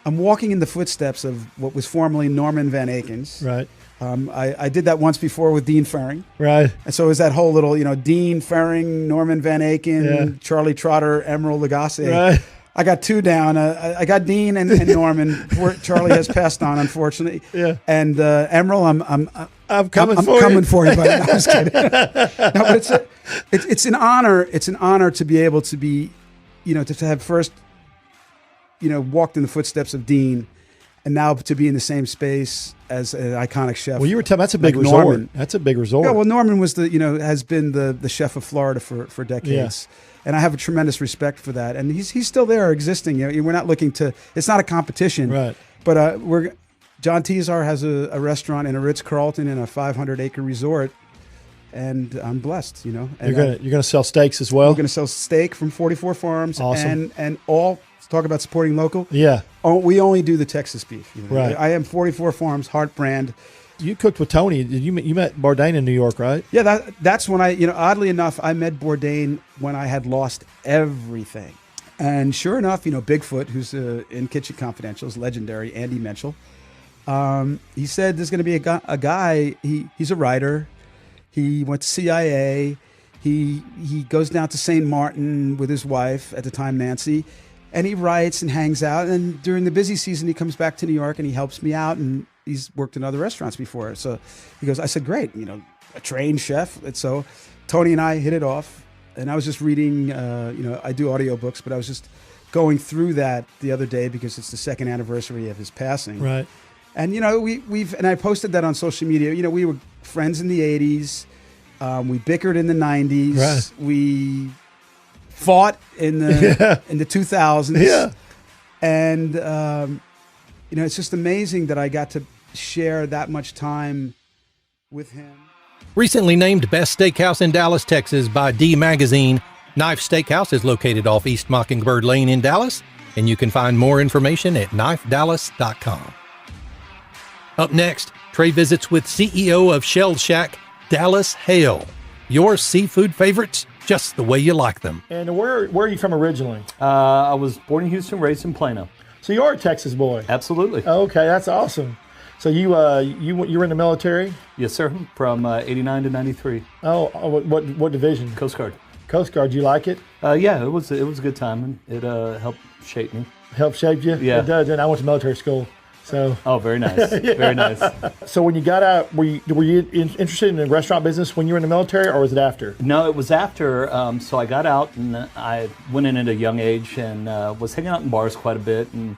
Speaker 14: walking in the footsteps of what was formerly Norman Van Aken's.
Speaker 6: Right.
Speaker 14: I did that once before with Dean Ferring.
Speaker 6: Right.
Speaker 14: And so it was that whole little, Dean Ferring, Norman Van Aken, Charlie Trotter, Emerald Lagasse.
Speaker 6: Right.
Speaker 14: I got two down. I got Dean and Norman. Charlie has passed on, unfortunately.
Speaker 6: Yeah.
Speaker 14: And Emerald,
Speaker 6: I'm coming
Speaker 14: for you, buddy. No, I'm just kidding. No, but it's an honor. It's an honor to be able to be, to have first, walked in the footsteps of Dean, and now to be in the same space as an iconic chef.
Speaker 6: Well, you were telling that's a big
Speaker 14: like
Speaker 6: resort.
Speaker 14: Norman.
Speaker 6: That's a big resort.
Speaker 14: Yeah, well, Norman was has been the chef of Florida for decades.
Speaker 6: Yeah.
Speaker 14: And I have a tremendous respect for that. And he's still there existing. We're not looking to, it's not a competition.
Speaker 6: Right.
Speaker 14: But John Tezar has a restaurant in a Ritz-Carlton in a 500-acre resort. And I'm blessed, And
Speaker 6: you're gonna sell steaks as well?
Speaker 14: We're going to sell steak from 44 farms.
Speaker 6: Awesome.
Speaker 14: And all, talk about supporting local.
Speaker 6: Yeah.
Speaker 14: We only do the Texas beef.
Speaker 6: Right.
Speaker 14: I am 44 farms, Heart brand.
Speaker 6: You cooked with Tony. You met Bourdain in New York, right?
Speaker 14: Yeah, that's when oddly enough, I met Bourdain when I had lost everything. And sure enough, Bigfoot, who's in Kitchen Confidential, is legendary, Andy Menschel. He said there's going to be a guy, he's a writer. He went to CIA. He goes down to St. Martin with his wife, at the time Nancy, and he writes and hangs out. And during the busy season, he comes back to New York and he helps me out. And he's worked in other restaurants before. So he goes, I said, great, a trained chef. And so Tony and I hit it off. And I was just reading, I do audiobooks, but I was just going through that the other day because it's the second anniversary of his passing.
Speaker 6: Right.
Speaker 14: And, and I posted that on social media. We were friends in the 80s. We bickered in the 90s.
Speaker 6: Right.
Speaker 14: We fought in the 2000s.
Speaker 6: Yeah.
Speaker 14: And, it's just amazing that I got to share that much time with him.
Speaker 1: Recently named Best Steakhouse in Dallas, Texas by D Magazine, Knife Steakhouse is located off East Mockingbird Lane in Dallas, and you can find more information at knifedallas.com. Up next, Trey visits with CEO of Shell Shack, Dallas Hale. Your seafood favorites, just the way you like them.
Speaker 6: And where are you from originally?
Speaker 2: I was born in Houston, raised in Plano.
Speaker 6: So you are a Texas boy?
Speaker 2: Absolutely.
Speaker 6: Okay, that's awesome. So you were in the military?
Speaker 2: Yes, sir. From 89 to 93.
Speaker 6: Oh, what division?
Speaker 2: Coast Guard.
Speaker 6: Coast Guard. You like it?
Speaker 2: Yeah, it was a good time. It helped shape me.
Speaker 6: Helped shape you?
Speaker 2: Yeah.
Speaker 6: It does. And I went to military school. So.
Speaker 2: Oh, very nice.
Speaker 6: Yeah.
Speaker 2: Very nice.
Speaker 6: So when you got out, were you interested in the restaurant business when you were in the military, or was it after?
Speaker 2: No, it was after. So I got out and I went in at a young age and was hanging out in bars quite a bit. And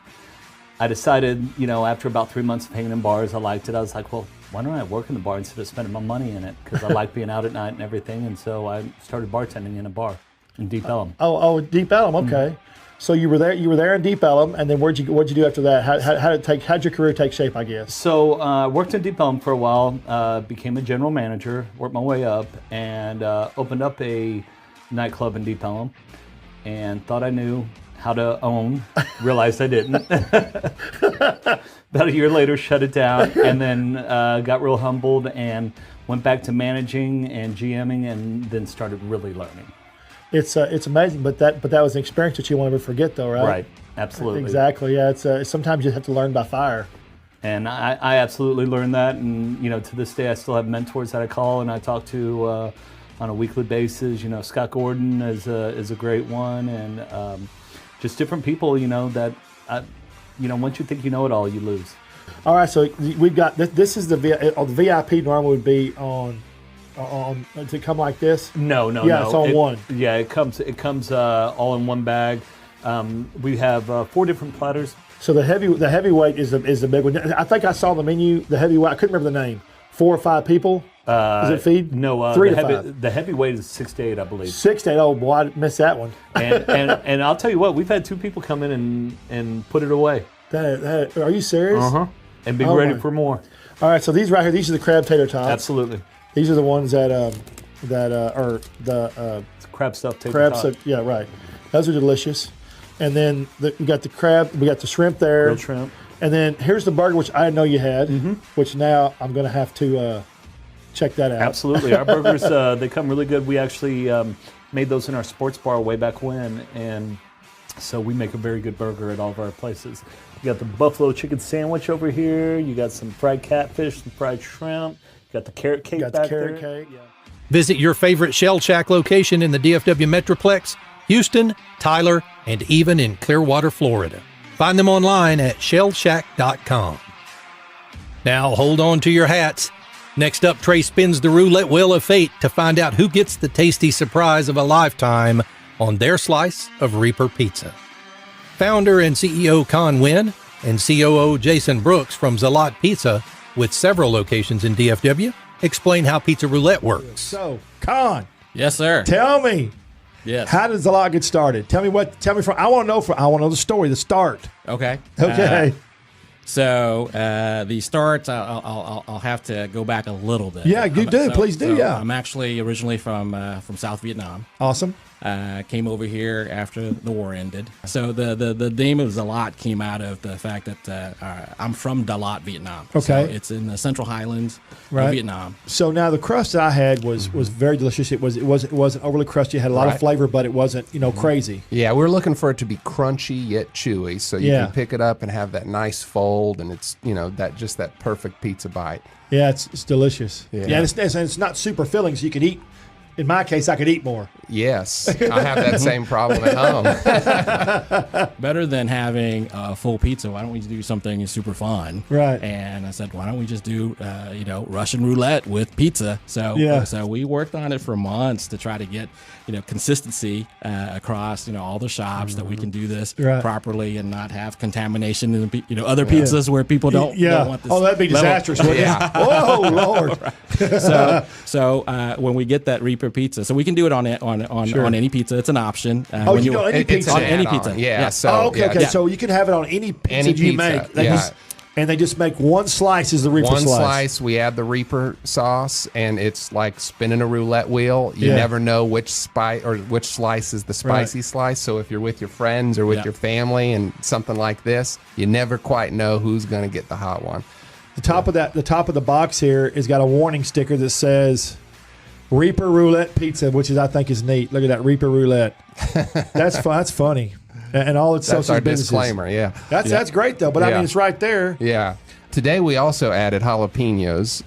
Speaker 2: I decided, after about 3 months of hanging in bars, I liked it. I was like, well, why don't I work in the bar instead of spending my money in it? Because I like being out at night and everything. And so I started bartending in a bar in Deep Ellum.
Speaker 6: Deep Ellum. Okay. Mm-hmm. So you were there in Deep Ellum, and then what'd you do after that? How'd your career take shape, I guess?
Speaker 2: So I worked in Deep Ellum for a while, became a general manager, worked my way up, and opened up a nightclub in Deep Ellum, and thought I knew how to own, realized I didn't. About a year later, shut it down, and then got real humbled and went back to managing and GMing, and then started really learning.
Speaker 6: It's amazing, but that was an experience that you won't ever forget, though, right?
Speaker 2: Right, absolutely.
Speaker 6: Exactly. Yeah, it's sometimes you have to learn by fire.
Speaker 2: And I absolutely learned that, and to this day I still have mentors that I call and I talk to on a weekly basis. Scott Gordon is a great one, and just different people. That once you think you know it all, you lose.
Speaker 6: All right, so we've got this is the VIP. Normally would be on to come like this.
Speaker 2: No.
Speaker 6: Yeah, it's on one.
Speaker 2: Yeah, it comes all in one bag. We have 4 different platters.
Speaker 6: So the heavyweight is the big one. I think I saw the menu. The heavyweight, I couldn't remember the name. 4 or 5 people. Is it feed?
Speaker 2: No,
Speaker 6: 3 to 5.
Speaker 2: The heavyweight is 6 to 8, I believe.
Speaker 6: 6 to 8. Oh boy, I missed that one.
Speaker 2: and I'll tell you what, we've had 2 people come in and put it away.
Speaker 6: Are you serious?
Speaker 2: And be ready for more.
Speaker 6: All right, so these right here, these are the crab tater tots.
Speaker 2: Absolutely.
Speaker 6: These are the ones that are the
Speaker 2: crab stuffed tater
Speaker 6: crab
Speaker 2: tot.
Speaker 6: stuff. Yeah, right. Those are delicious. And then we got the crab, we got the shrimp there.
Speaker 2: Grilled shrimp.
Speaker 6: And then here's the burger, which I didn't know you had, which now I'm going to have to check that out.
Speaker 2: Absolutely. Our burgers, they come really good. We actually made those in our sports bar way back when, and so we make a very good burger at all of our places. You got the buffalo chicken sandwich over here. You got some fried catfish, some fried shrimp. You got the carrot cake back there.
Speaker 6: Cake.
Speaker 2: Yeah.
Speaker 1: Visit your favorite Shell Shack location in the DFW Metroplex, Houston, Tyler, and even in Clearwater, Florida. Find them online at shellshack.com. Now hold on to your hats. Next up, Trey spins the roulette wheel of fate to find out who gets the tasty surprise of a lifetime on their slice of Reaper Pizza. Founder and CEO Con Nguyen and COO Jason Brooks from Zalat Pizza, with several locations in DFW, explain how pizza roulette works.
Speaker 6: So, Con.
Speaker 3: Yes, sir.
Speaker 6: Tell me.
Speaker 3: Yes.
Speaker 6: How does Zalat get started? Tell me from. I want to know the story, the start.
Speaker 3: Okay.
Speaker 6: Okay.
Speaker 3: So the starts, I'll have to go back a little bit.
Speaker 6: Yeah, you do. Please do. Yeah.
Speaker 3: I'm actually originally from South Vietnam.
Speaker 6: Awesome.
Speaker 3: Came over here after the war ended. So the name of Zalat came out of the fact that I'm from Dalat, Vietnam.
Speaker 6: Okay.
Speaker 3: So it's in the Central Highlands of Vietnam.
Speaker 6: So now the crust that I had was very delicious. It wasn't overly crusty. It had a lot of flavor, but it wasn't crazy.
Speaker 22: Yeah, we're looking for it to be crunchy yet chewy, so you can pick it up and have that nice fold, and it's that perfect pizza bite.
Speaker 6: Yeah, it's delicious.
Speaker 22: Yeah.
Speaker 6: And it's not super filling, so you could eat. In my case, I could eat more.
Speaker 22: Yes, I have that same problem at home.
Speaker 3: Better than having a full pizza, why don't we do something super fun?
Speaker 6: Right.
Speaker 3: And I said, why don't we just do, Russian roulette with pizza? So, so we worked on it for months to try to get, consistency across, all the shops that we can do this properly and not have contamination in, other pizzas where people don't want this.
Speaker 6: Oh, that'd be disastrous.
Speaker 3: Yeah.
Speaker 6: Oh, Lord.
Speaker 3: So when we get that Reaper pizza, so we can do it on any pizza. It's an option.
Speaker 6: Any pizza?
Speaker 3: On any pizza.
Speaker 22: Yeah.
Speaker 6: So, okay. So you can have it on any pizza you make. And they just make one slice is the Reaper
Speaker 22: slice.
Speaker 6: One
Speaker 22: slice, we add the Reaper sauce, and it's like spinning a roulette wheel. You never know which slice is the spicy slice. So if you're with your friends or with your family and something like this, you never quite know who's going to get the hot one.
Speaker 6: The top of the box here has got a warning sticker that says Reaper Roulette Pizza, which I think is neat. Look at that, Reaper Roulette. That's fun. That's funny. And all its
Speaker 22: That's our
Speaker 6: businesses.
Speaker 22: disclaimer, yeah.
Speaker 6: That's great though. But I mean, it's right there.
Speaker 22: Yeah. Today we also added jalapenos.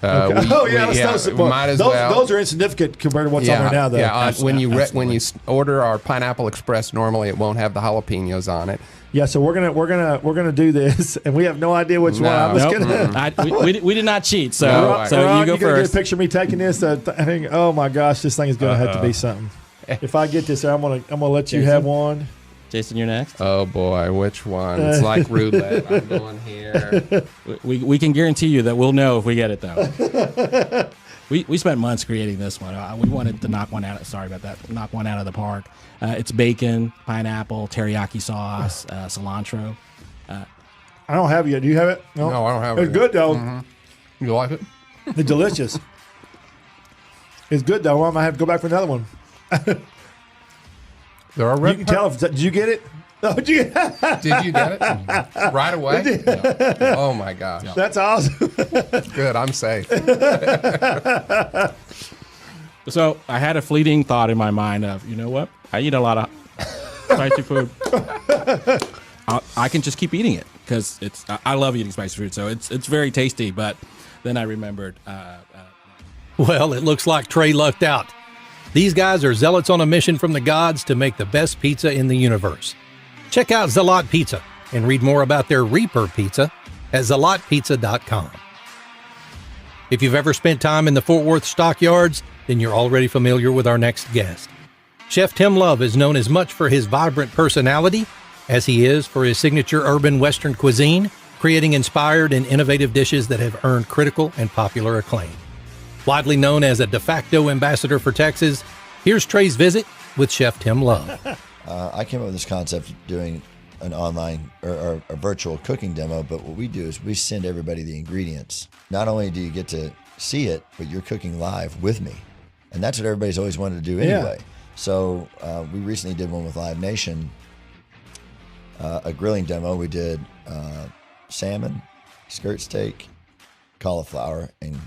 Speaker 6: Might as well. Those are insignificant compared to what's on there now, though.
Speaker 22: Yeah. When you order our Pineapple Express, normally it won't have the jalapenos on it.
Speaker 6: Yeah, so we're gonna do this, and we have no idea which one. I'm just
Speaker 3: we did not cheat. So
Speaker 6: Ron,
Speaker 3: you go first.
Speaker 6: Get a picture of me taking this. I think, oh my gosh, this thing is gonna have to be something. If I get this, I'm gonna let you have one.
Speaker 3: Jason, you're next.
Speaker 22: Oh boy, which one? It's like roulette. I'm going here.
Speaker 3: We can guarantee you that we'll know if we get it though. We spent months creating this one. We wanted to knock one out. Sorry about that. Knock one out of the park. It's bacon, pineapple, teriyaki sauce, cilantro.
Speaker 6: I don't have it yet. Do you have it?
Speaker 22: No, I don't have it.
Speaker 6: It's good though.
Speaker 22: Mm-hmm. You like it?
Speaker 6: It's delicious. It's good though. I might have to go back for another one.
Speaker 22: There are
Speaker 6: you can tell. Did you get it? Oh, did you get
Speaker 22: it right away? No. Oh my gosh,
Speaker 6: that's awesome.
Speaker 22: Good, I'm safe.
Speaker 3: So I had a fleeting thought in my mind of, you know what? I eat a lot of spicy food. I can just keep eating it because I love eating spicy food, so it's very tasty. But then I remembered.
Speaker 1: Well, it looks like Trey lucked out. These guys are zealots on a mission from the gods to make the best pizza in the universe. Check out Zalat Pizza and read more about their Reaper Pizza at zalatpizza.com. If you've ever spent time in the Fort Worth stockyards, then you're already familiar with our next guest. Chef Tim Love is known as much for his vibrant personality as he is for his signature urban Western cuisine, creating inspired and innovative dishes that have earned critical and popular acclaim. Widely known as a de facto ambassador for Texas, here's Trey's visit with Chef Tim Love.
Speaker 23: I came up with this concept of doing
Speaker 4: an online or a virtual cooking demo, but what we do is we send everybody the ingredients. Not only do you get to see it, but you're cooking live with me. And that's what everybody's always wanted to do anyway. Yeah. So we recently did one with Live Nation, a grilling demo. We did salmon, skirt steak, cauliflower, and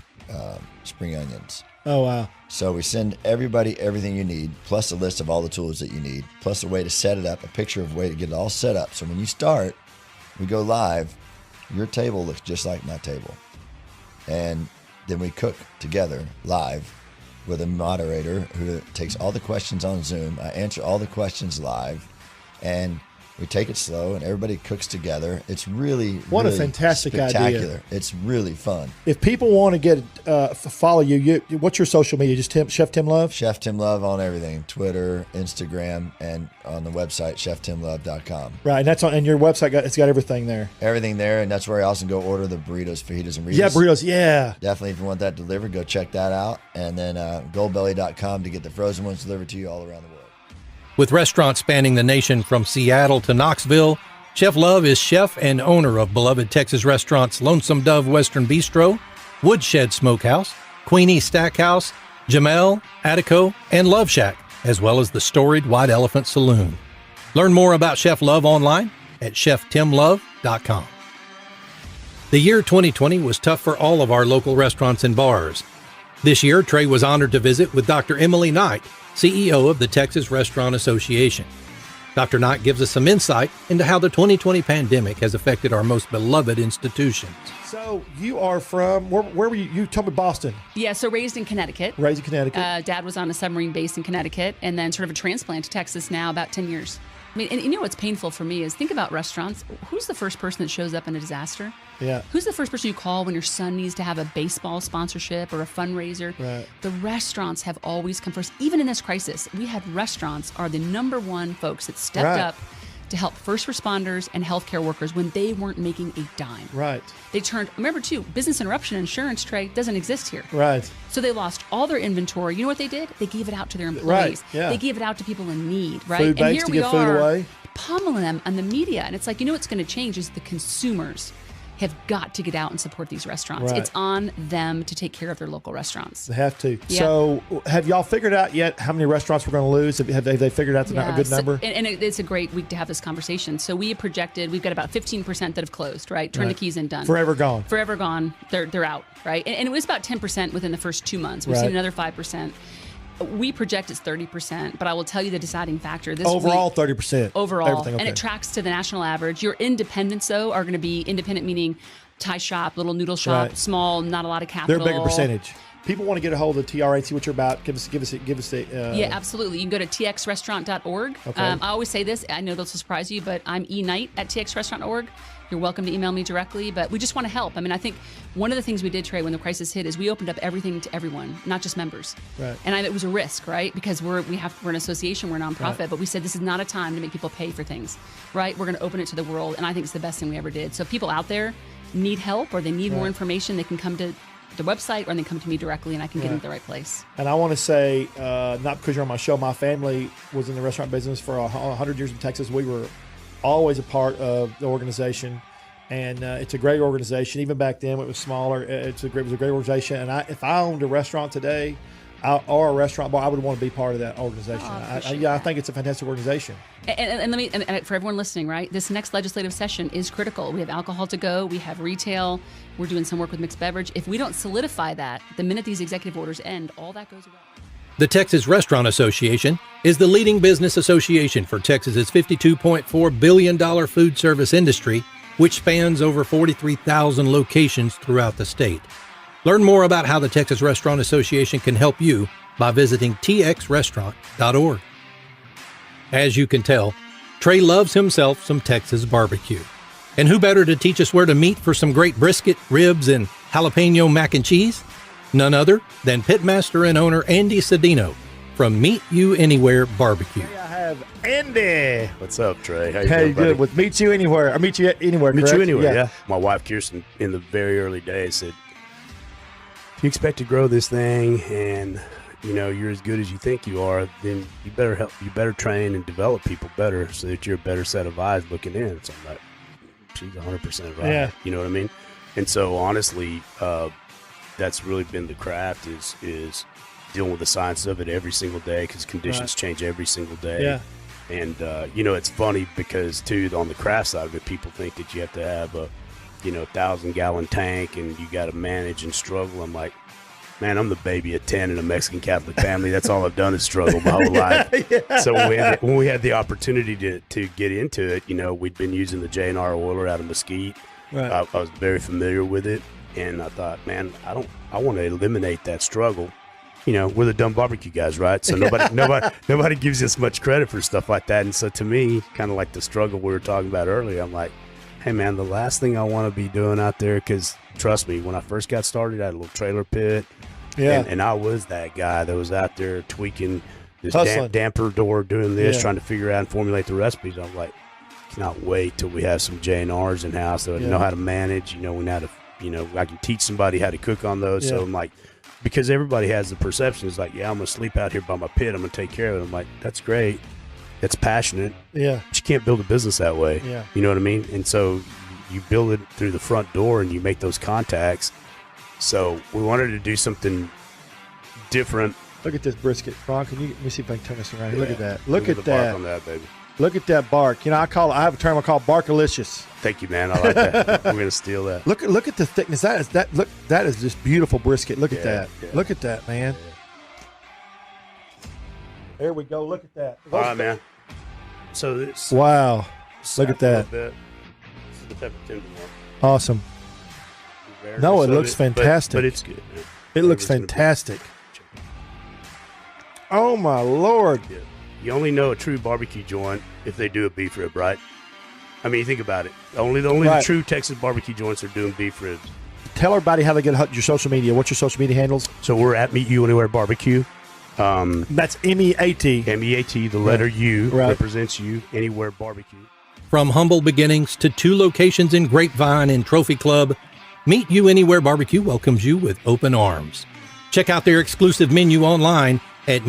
Speaker 4: spring onions.
Speaker 6: Oh, wow.
Speaker 4: So we send everybody everything you need, plus a list of all the tools that you need, plus a way to set it up, a picture of a way to get it all set up. So when you start, we go live, your table looks just like my table. And then we cook together live with a moderator who takes all the questions on Zoom. I answer all the questions live, and we take it slow, and everybody cooks together. It's really
Speaker 6: a fantastic
Speaker 4: spectacular.
Speaker 6: idea.
Speaker 4: It's really fun.
Speaker 6: If people want to get follow you, what's your social media? Just Chef Tim Love?
Speaker 4: Chef Tim Love on everything: Twitter, Instagram, and on the website cheftimlove.com.
Speaker 6: Right, and that's on. And your website it's got everything there.
Speaker 4: Everything there, and that's where I also go order the burritos, fajitas, and burritos.
Speaker 6: Yeah, burritos. Yeah,
Speaker 4: definitely. If you want that delivered, go check that out. And then goldbelly.com to get the frozen ones delivered to you all around the world.
Speaker 1: With restaurants spanning the nation from Seattle to Knoxville, Chef Love is chef and owner of beloved Texas restaurants Lonesome Dove Western Bistro, Woodshed Smokehouse, Queenie Stackhouse, Jamel, Attico, and Love Shack, as well as the storied White Elephant Saloon. Learn more about Chef Love online at cheftimlove.com. The year 2020 was tough for all of our local restaurants and bars. This year, Trey was honored to visit with Dr. Emily Knight, CEO of the Texas Restaurant Association. Dr. Knight gives us some insight into how the 2020 pandemic has affected our most beloved institutions.
Speaker 6: So you are from, where were you? You told me Boston.
Speaker 5: Yeah, so raised in Connecticut.
Speaker 6: Raised in Connecticut.
Speaker 5: Dad was on a submarine base in Connecticut, and then sort of a transplant to Texas now, about 10 years. I mean, and you know what's painful for me is think about restaurants. Who's the first person that shows up in a disaster?
Speaker 6: Yeah.
Speaker 5: Who's the first person you call when your son needs to have a baseball sponsorship or a fundraiser?
Speaker 6: Right.
Speaker 5: The restaurants have always come first. Even in this crisis, we had restaurants are the number one folks that stepped up to help first responders and healthcare workers when they weren't making a dime.
Speaker 6: Right.
Speaker 5: They turned, remember too, business interruption insurance, Trey, doesn't exist here.
Speaker 6: Right.
Speaker 5: So they lost all their inventory. You know what they did? They gave it out to their employees.
Speaker 6: Right. Yeah.
Speaker 5: They gave it out to people in need, right?
Speaker 6: Food banks to give food away.
Speaker 5: Pummeling them on the media. And it's like, you know what's going to change is the consumers have got to get out and support these restaurants.
Speaker 6: Right.
Speaker 5: It's on them to take care of their local restaurants.
Speaker 6: They have to.
Speaker 5: Yeah.
Speaker 6: So have y'all figured out yet how many restaurants we're going to lose? Have they figured out a good number?
Speaker 5: And it's a great week to have this conversation. So we projected, we've got about 15% that have closed, right? Turn the keys in, done.
Speaker 6: Forever gone.
Speaker 5: Forever gone. They're out, right? And it was about 10% within the first 2 months. We've seen another 5%. We project it's 30%, but I will tell you the deciding factor. This
Speaker 6: overall,
Speaker 5: week,
Speaker 6: 30%.
Speaker 5: Overall,
Speaker 6: everything, okay.
Speaker 5: And it tracks to the national average. Your independents, though, are going to be independent, meaning Thai shop, little noodle shop, small, not a lot of capital.
Speaker 6: They're a bigger percentage. People want to get a hold of the TRA and see what you're about. Give us the.
Speaker 5: Yeah, absolutely. You can go to txrestaurant.org.
Speaker 6: Okay.
Speaker 5: I always say this. I know this will surprise you, but I'm eKnight at txrestaurant.org. You're welcome to email me directly, but we just want to help. I mean, I think one of the things we did, Trey, when the crisis hit is we opened up everything to everyone, not just members.
Speaker 6: Right.
Speaker 5: And it was a risk, right? Because we're an association, we're a nonprofit,
Speaker 6: Right.
Speaker 5: but we said this is not a time to make people pay for things, right? We're going to open it to the world, and I think it's the best thing we ever did. So if people out there need help or they need more information, they can come to the website or they come to me directly, and I can get them to the right place.
Speaker 6: And I want to say, not because you're on my show, my family was in the restaurant business for 100 years in Texas. We were always a part of the organization. And it's a great organization. Even back then, when it was smaller, it was a great organization. And if I owned a restaurant today or a restaurant bar, I would want to be part of that organization. I think it's a fantastic organization.
Speaker 5: And let me, and for everyone listening, right, this next legislative session is critical. We have alcohol to go. We have retail. We're doing some work with mixed beverage. If we don't solidify that, the minute these executive orders end, all that goes away.
Speaker 1: The Texas Restaurant Association is the leading business association for Texas's $52.4 billion food service industry, which spans over 43,000 locations throughout the state. Learn more about how the Texas Restaurant Association can help you by visiting txrestaurant.org. As you can tell, Trey loves himself some Texas barbecue. And who better to teach us where to meet for some great brisket, ribs, and jalapeno mac and cheese? None other than pitmaster and owner Andy Cedino from Meet You Anywhere BBQ.
Speaker 6: I have Andy.
Speaker 23: What's up, Trey? How you
Speaker 6: Hey,
Speaker 23: doing, buddy?
Speaker 6: good. With Meet You Anywhere. Or Meet You Anywhere,
Speaker 23: Meet
Speaker 6: correct?
Speaker 23: You Anywhere, yeah. My wife, Kirsten, in the very early days said, if you expect to grow this thing and you're as good as you think you are, then you better train and develop people better so that you're a better set of eyes looking in. So I'm like, she's 100% right.
Speaker 6: Yeah.
Speaker 23: You know what I mean? And so honestly, that's really been the craft is dealing with the science of it every single day, because conditions change every single day.
Speaker 6: Yeah.
Speaker 23: And, it's funny because, too, on the craft side of it, people think that you have to have a, 1,000-gallon tank and you got to manage and struggle. I'm like, man, I'm the baby of 10 in a Mexican Catholic family. That's all I've done is struggle my whole life.
Speaker 6: Yeah.
Speaker 23: So when we had the opportunity to get into it, we'd been using the J&R oiler out of Mesquite.
Speaker 6: Right.
Speaker 23: I was very familiar with it, and I thought, man, I want to eliminate that struggle. We're the dumb barbecue guys, right? So nobody gives us much credit for stuff like that. And so to me, kind of like the struggle we were talking about earlier, I'm like, hey man, the last thing I want to be doing out there, because trust me, when I first got started, I had a little trailer pit.
Speaker 6: Yeah.
Speaker 23: And I was that guy that was out there tweaking this
Speaker 6: Hustling.
Speaker 23: damper door, doing this,
Speaker 6: Yeah.
Speaker 23: trying to figure out and formulate the recipes. I'm like, cannot wait till we have some J&Rs in house that I know how to manage. We know how to, I can teach somebody how to cook on those.
Speaker 6: Yeah.
Speaker 23: So I'm like, because everybody has the perception, it's like, yeah, I'm going to sleep out here by my pit. I'm going to take care of it. I'm like, that's great. That's passionate.
Speaker 6: Yeah.
Speaker 23: But you can't build a business that way.
Speaker 6: Yeah.
Speaker 23: You know what I mean? And so you build it through the front door and you make those contacts. So we wanted to do something different.
Speaker 6: Look at this brisket, Ron. Let me see if I can turn this around. Look at that.
Speaker 23: Look
Speaker 6: Look
Speaker 23: the
Speaker 6: at
Speaker 23: bark
Speaker 6: that.
Speaker 23: on that, baby.
Speaker 6: Look at that bark. I have a term I call barkalicious.
Speaker 23: Thank you, man. I like that. We're gonna steal that.
Speaker 6: Look at the thickness. That is just beautiful brisket. Look at that.
Speaker 23: Yeah.
Speaker 6: Look at that, man. There we go. Look at that.
Speaker 23: All right, man. So this.
Speaker 6: Wow. Look at that.
Speaker 23: This is the pepper tenderloin.
Speaker 6: Awesome. No, it looks fantastic.
Speaker 23: But it's good. Man.
Speaker 6: It looks fantastic. Oh my Lord.
Speaker 23: Yeah. You only know a true barbecue joint if they do a beef rib, right? I mean, think about it. Only the true Texas barbecue joints are doing beef ribs.
Speaker 6: Tell everybody how they get your social media. What's your social media handles?
Speaker 23: So we're at Meet You Anywhere BBQ.
Speaker 6: That's MEAT.
Speaker 23: MEAT, the letter U represents You Anywhere Barbecue.
Speaker 1: From humble beginnings to 2 locations in Grapevine and Trophy Club, Meet You Anywhere BBQ welcomes you with open arms. Check out their exclusive menu online at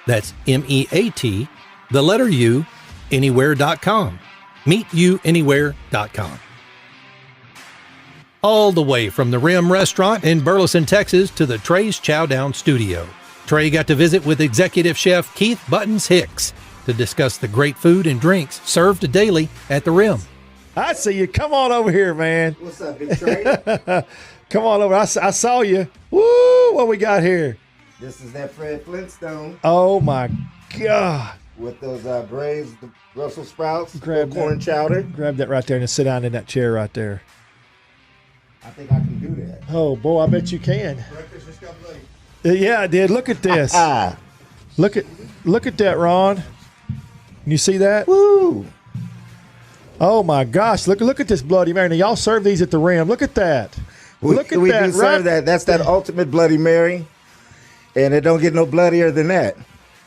Speaker 1: that's MEAT, the letter U, anywhere.com. MeetYouAnywhere.com. All the way from the Rim Restaurant in Burleson, Texas to the Treys Chowdown Studio, Trey got to visit with executive chef Keith Buttons Hicks to discuss the great food and drinks served daily at the Rim.
Speaker 6: I see you. Come on over here, man.
Speaker 7: What's up, Big Trey?
Speaker 6: Come on over. I saw you. Woo! What we got here?
Speaker 7: This is that Fred Flintstone.
Speaker 6: Oh my God!
Speaker 7: With those braised Brussels sprouts,
Speaker 6: Grab
Speaker 7: corn chowder.
Speaker 6: Grab that right there and sit down in that chair right there.
Speaker 7: I think I can do that.
Speaker 6: Oh boy, I bet you can.
Speaker 7: Breakfast just got late.
Speaker 6: Yeah, I did. Look at this. Look at that, Ron. Can you see that?
Speaker 7: Woo!
Speaker 6: Oh my gosh! Look at this Bloody Mary. Now y'all serve these at the Rim. Look at that. Look at
Speaker 7: we
Speaker 6: that.
Speaker 7: do serve that. That's that ultimate Bloody Mary, and it don't get no bloodier than that.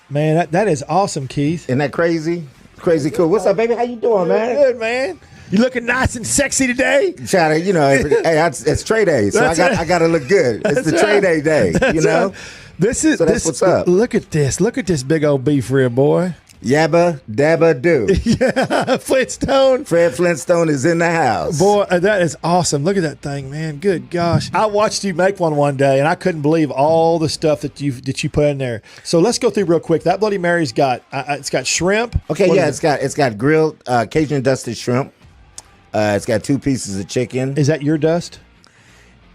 Speaker 6: Man, that is awesome, Keith.
Speaker 7: Isn't that crazy? Crazy cool. What's up, baby? How you doing, man?
Speaker 6: Good, man. You looking nice and sexy today.
Speaker 7: Try to, it's Trey Day, so I got to look good. It's the Trey Day.
Speaker 6: That's
Speaker 7: what's up.
Speaker 6: Look at this. Look at this big old beef rib, boy.
Speaker 7: Yabba dabba do.
Speaker 6: Yeah, Flintstone.
Speaker 7: Fred Flintstone is in the house.
Speaker 6: Boy, that is awesome. Look at that thing, man. Good gosh. I watched you make one day, and I couldn't believe all the stuff that you put in there. So let's go through real quick. That Bloody Mary's got it's got shrimp.
Speaker 7: Okay, it's got grilled Cajun dusted shrimp. It's got 2 pieces of chicken.
Speaker 6: Is that your dust?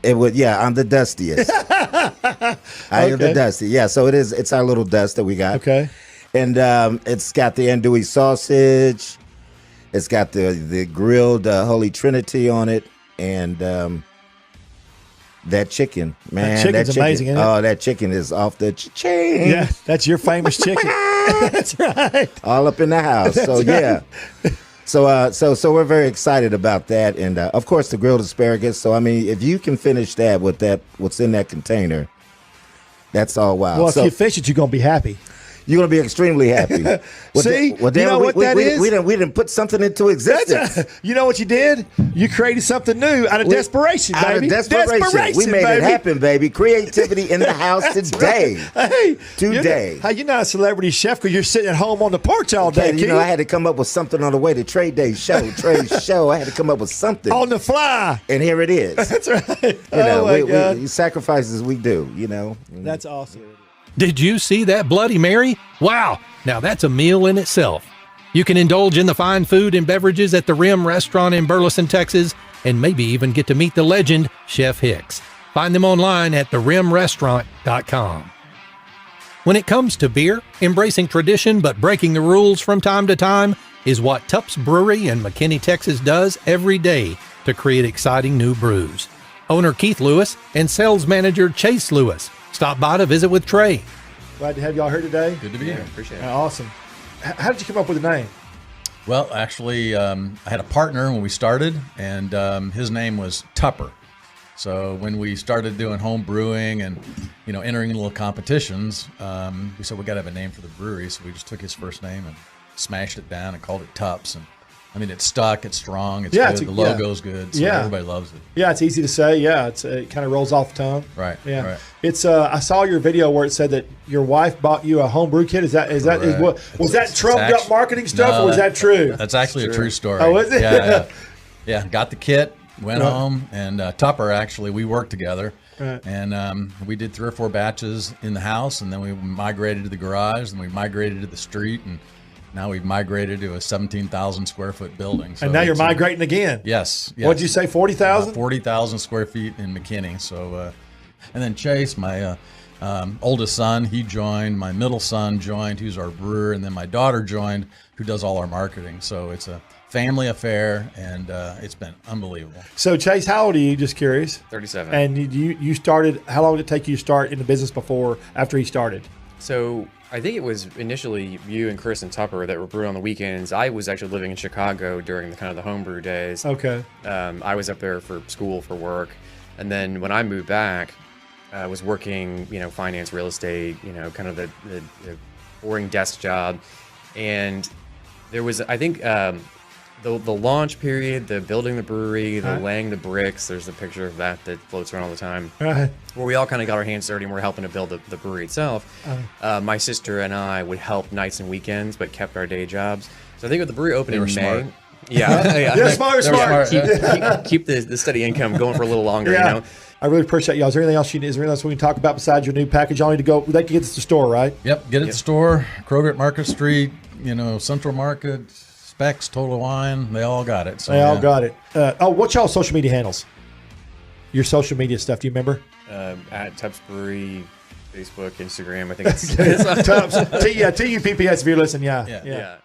Speaker 7: It would, yeah. I'm the dustiest. I am the dusty. Yeah, so it's our little dust that we got.
Speaker 6: Okay.
Speaker 7: And it's got the andouille sausage. It's got the grilled Holy Trinity on it, and that chicken, man.
Speaker 6: That chicken's amazing, isn't it?
Speaker 7: Oh, that chicken is off the chain.
Speaker 6: Yeah, that's your famous chicken. That's right.
Speaker 7: All up in the house. So yeah. So we're very excited about that, and of course the grilled asparagus. So I mean, if you can finish that with what's in that container, that's all wild.
Speaker 6: Well, if you finish it, you're gonna be happy.
Speaker 7: You're gonna be extremely happy.
Speaker 6: See,
Speaker 7: well,
Speaker 6: you know what that is?
Speaker 7: We didn't put something into existence.
Speaker 6: You know what you did? You created something new out of desperation, baby.
Speaker 7: Out of desperation. We made it happen, baby. Creativity in the house today.
Speaker 6: Right.
Speaker 7: Today.
Speaker 6: You're not a celebrity chef because you're sitting at home on the porch all day.
Speaker 7: You know, I had to come up with something on the way to Trey Day's show. Trey's show. I had to come up with something
Speaker 6: on the fly,
Speaker 7: and here it is.
Speaker 6: That's right.
Speaker 7: You know, we sacrifices we do. You know,
Speaker 6: that's awesome.
Speaker 1: Did you see that Bloody Mary? Wow, now that's a meal in itself. You can indulge in the fine food and beverages at the Rim Restaurant in Burleson, Texas, and maybe even get to meet the legend, Chef Hicks. Find them online at therimrestaurant.com. When it comes to beer, embracing tradition but breaking the rules from time to time is what Tufts Brewery in McKinney, Texas does every day to create exciting new brews. Owner Keith Lewis and sales manager Chase Lewis stop by to visit with Trey.
Speaker 6: Glad to have y'all here today.
Speaker 8: Good to be here. Appreciate it.
Speaker 6: Awesome. How did you come up with the name?
Speaker 8: Well, actually, I had a partner when we started, and his name was Tupper. So when we started doing home brewing and, you know, entering little competitions, we said we got to have a name for the brewery. So we just took his first name and smashed it down and called it Tufts. And I mean, it's stuck, it's strong, it's good. The logo's good, so everybody loves it.
Speaker 6: Yeah, it's easy to say. Yeah, it kind of rolls off the tongue.
Speaker 8: Right.
Speaker 6: Yeah.
Speaker 8: Right.
Speaker 6: It's. I saw your video where it said that your wife bought you a home brew kit. Was that trumped up marketing stuff, or was that true?
Speaker 8: That's actually a true story.
Speaker 6: Oh, is it?
Speaker 8: Yeah. Got the kit, went home, and Tupper actually we worked together.
Speaker 6: Right.
Speaker 8: And we did 3 or 4 batches in the house, and then we migrated to the garage, and we migrated to the street, and now we've migrated to a 17,000 square foot building. So
Speaker 6: and now you're migrating again.
Speaker 8: Yes.
Speaker 6: What'd you say, 40,000?
Speaker 8: 40,000 square feet in McKinney. So, and then Chase, my oldest son, he joined. My middle son joined, who's our brewer, and then my daughter joined, who does all our marketing. So it's a family affair, and it's been unbelievable.
Speaker 6: So Chase, how old are you? Just curious.
Speaker 8: 37.
Speaker 6: And you started. How long did it take you to start in the business after he started?
Speaker 9: So I think it was initially you and Chris and Tupper that were brewing on the weekends. I was actually living in Chicago during the kind of the homebrew days.
Speaker 6: Okay.
Speaker 9: I was up there for school, for work. And then when I moved back, I was working, you know, finance, real estate, you know, kind of the boring desk job. And there was, I think, the launch period, the building the brewery, the laying the bricks. There's a picture of that floats around all the time.
Speaker 6: Right.
Speaker 9: Where we all kind of got our hands dirty and we're helping to build the brewery itself. My sister and I would help nights and weekends, but kept our day jobs. So I think with the brewery opening in May.
Speaker 8: Smart.
Speaker 9: Yeah.
Speaker 6: They're smart.
Speaker 9: Keep the steady income going for a little longer, you know?
Speaker 6: I really appreciate y'all. Is there anything else we can talk about besides your new package? Y'all need to go. They can get this to the store, right?
Speaker 8: Yep. Get it at the store. Kroger at Market Street, you know, Central Market, Specs, Total Wine. They all got it. So,
Speaker 6: they all got it. What's y'all's social media handles? Your social media stuff. Do you remember?
Speaker 9: At Tufts Brewery, Facebook, Instagram. I think it's
Speaker 6: Tufts. TUPPS if you're listening. Yeah.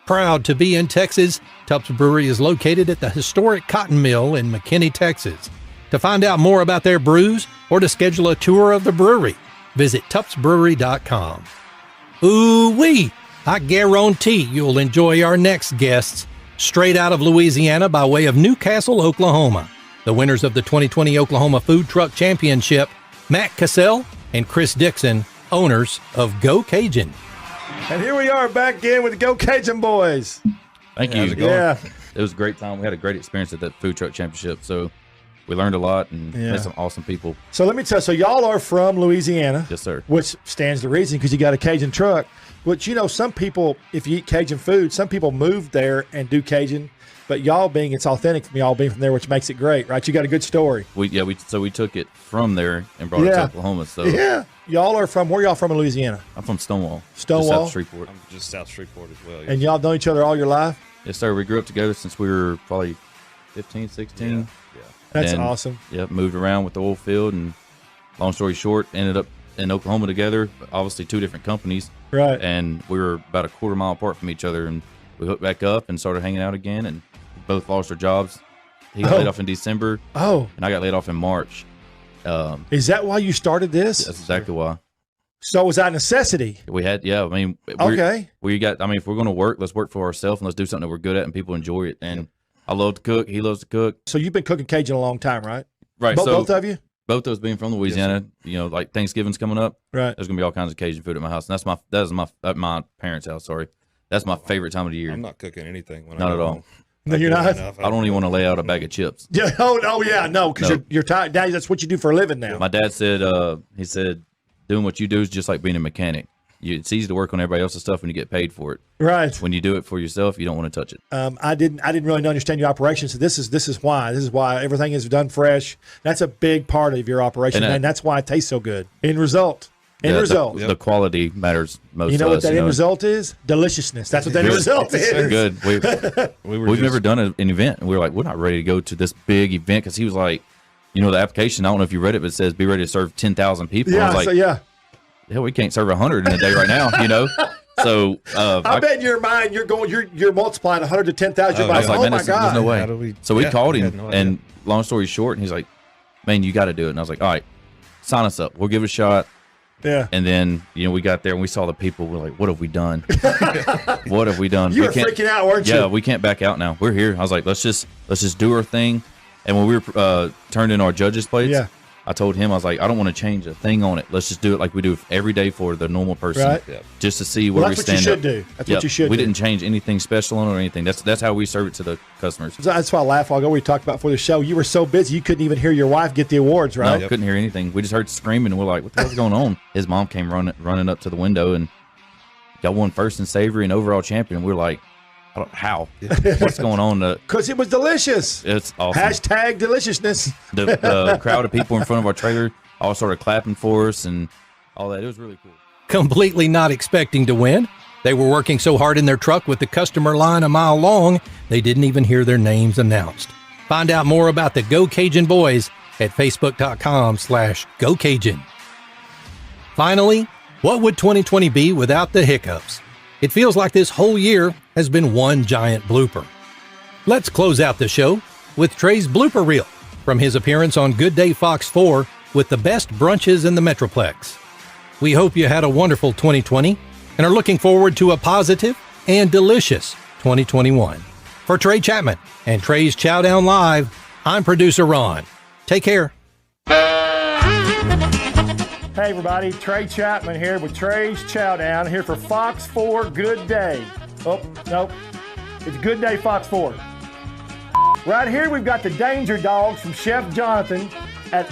Speaker 1: Proud to be in Texas, Tufts Brewery is located at the historic cotton mill in McKinney, Texas. To find out more about their brews or to schedule a tour of the brewery, visit tuftsbrewery.com. Ooh-wee! I guarantee you'll enjoy our next guests, straight out of Louisiana by way of Newcastle, Oklahoma. The winners of the 2020 Oklahoma Food Truck Championship, Matt Cassell and Chris Dixon, owners of Go Cajun.
Speaker 6: And here we are back again with the Go Cajun boys.
Speaker 10: Thank you.
Speaker 6: How's it going? Yeah.
Speaker 10: It was a great time. We had a great experience at that Food Truck Championship. So we learned a lot and met some awesome people.
Speaker 6: So let me tell you, so y'all are from Louisiana.
Speaker 10: Yes, sir.
Speaker 6: Which stands to reason because you got a Cajun truck. Which, you know, some people, if you eat Cajun food, some people move there and do Cajun. But y'all being, it's authentic from y'all being from there, which makes it great, right? You got a good story.
Speaker 10: We took it from there and brought it to Oklahoma. So
Speaker 6: y'all are from, where y'all from in Louisiana?
Speaker 10: I'm from Stonewall.
Speaker 6: Just
Speaker 10: south Shreveport.
Speaker 24: I'm just south Shreveport as well. Yes.
Speaker 6: And y'all known each other all your life?
Speaker 10: Yes, sir. We grew up together since we were probably 15, 16.
Speaker 6: Yeah. That's awesome.
Speaker 10: Yeah, moved around with the oil field, and long story short, ended up in Oklahoma together. Obviously, 2 different companies.
Speaker 6: Right.
Speaker 10: And we were about a quarter mile apart from each other, and we hooked back up and started hanging out again, and both lost our jobs. He got laid off in December.
Speaker 6: Oh.
Speaker 10: And I got laid off in March.
Speaker 6: Is that why you started this?
Speaker 10: That's exactly why.
Speaker 6: So was that necessity?
Speaker 10: We had, I mean, we got, I mean, if we're going to work, let's work for ourselves and let's do something that we're good at and people enjoy it. And I love to cook. He loves to cook.
Speaker 6: So you've been cooking Cajun a long time, right?
Speaker 10: Right.
Speaker 6: Both of you?
Speaker 10: both those being from Louisiana, like Thanksgiving's coming up.
Speaker 6: Right.
Speaker 10: There's gonna be all kinds of Cajun food at my house, and that is my parents' house. Sorry, that's my favorite time of the year.
Speaker 11: I'm not cooking anything when
Speaker 10: not
Speaker 11: I
Speaker 10: at
Speaker 11: go
Speaker 10: all.
Speaker 11: home.
Speaker 6: No, you're not.
Speaker 10: I don't even want to lay out a bag of chips.
Speaker 6: Yeah. Oh yeah. No, because you're tired. Daddy, that's what you do for a living now.
Speaker 10: My dad said, he said, doing what you do is just like being a mechanic. It's easy to work on everybody else's stuff when you get paid for it.
Speaker 6: Right.
Speaker 10: When you do it for yourself, you don't want to touch it.
Speaker 6: I didn't really understand your operation. So this is why everything is done fresh. That's a big part of your operation, and that's why it tastes so good. End result.
Speaker 10: The quality matters most.
Speaker 6: You know what that end result is? Deliciousness. That's what that end result is.
Speaker 10: Good. We've never done an event, and we were like, we're not ready to go to this big event because he was like, the application. I don't know if you read it, but it says be ready to serve 10,000 people.
Speaker 6: Yeah.
Speaker 10: I was like, hell, we can't serve 100 in a day right now. So
Speaker 6: I bet in your mind you're multiplying 100 to 10,000. You're like, oh my God.
Speaker 10: There's no way. So we called him, and long story short, and he's like, man, you got to do it. And I was like, all right, sign us up. We'll give it a shot.
Speaker 6: Yeah.
Speaker 10: And then, we got there and we saw the people. We're like, what have we done? What have we done?
Speaker 6: You were freaking out, weren't you?
Speaker 10: Yeah, we can't back out now. We're here. I was like, let's just do our thing. And when we were turned in our judges' plates, I told him, I was like, I don't want to change a thing on it. Let's just do it like we do every day for the normal person,
Speaker 6: right.
Speaker 10: Just to see where we stand.
Speaker 6: That's what you should do. That's what you should do.
Speaker 10: We didn't change anything special on it or anything. That's how we serve it to the customers.
Speaker 6: That's why I laugh. I'll go. We talked about for the show. You were so busy you couldn't even hear your wife get the awards, right?
Speaker 10: No, couldn't hear anything. We just heard screaming, and we're like, what the hell's going on? His mom came running up to the window and got won first in savory and overall champion. We're like, how? What's going on?
Speaker 6: Because it was delicious.
Speaker 10: It's awesome.
Speaker 6: Hashtag deliciousness.
Speaker 10: The crowd of people in front of our trailer all started clapping for us and all that. It was really cool.
Speaker 1: Completely not expecting to win. They were working so hard in their truck with the customer line a mile long, they didn't even hear their names announced. Find out more about the Go Cajun Boys at facebook.com/GoCajun. Finally, what would 2020 be without the hiccups? It feels like this whole year has been one giant blooper. Let's close out the show with Trey's blooper reel from his appearance on Good Day Fox 4 with the best brunches in the Metroplex. We hope you had a wonderful 2020 and are looking forward to a positive and delicious 2021. For Trey Chapman and Trey's Chow Down Live, I'm producer Ron. Take care.
Speaker 6: Hey everybody, Trey Chapman here with Trey's Chow Down, here for Fox 4 Good Day. Oh, nope. It's Good Day Fox 4. Right here we've got the Danger Dogs from Chef Jonathan at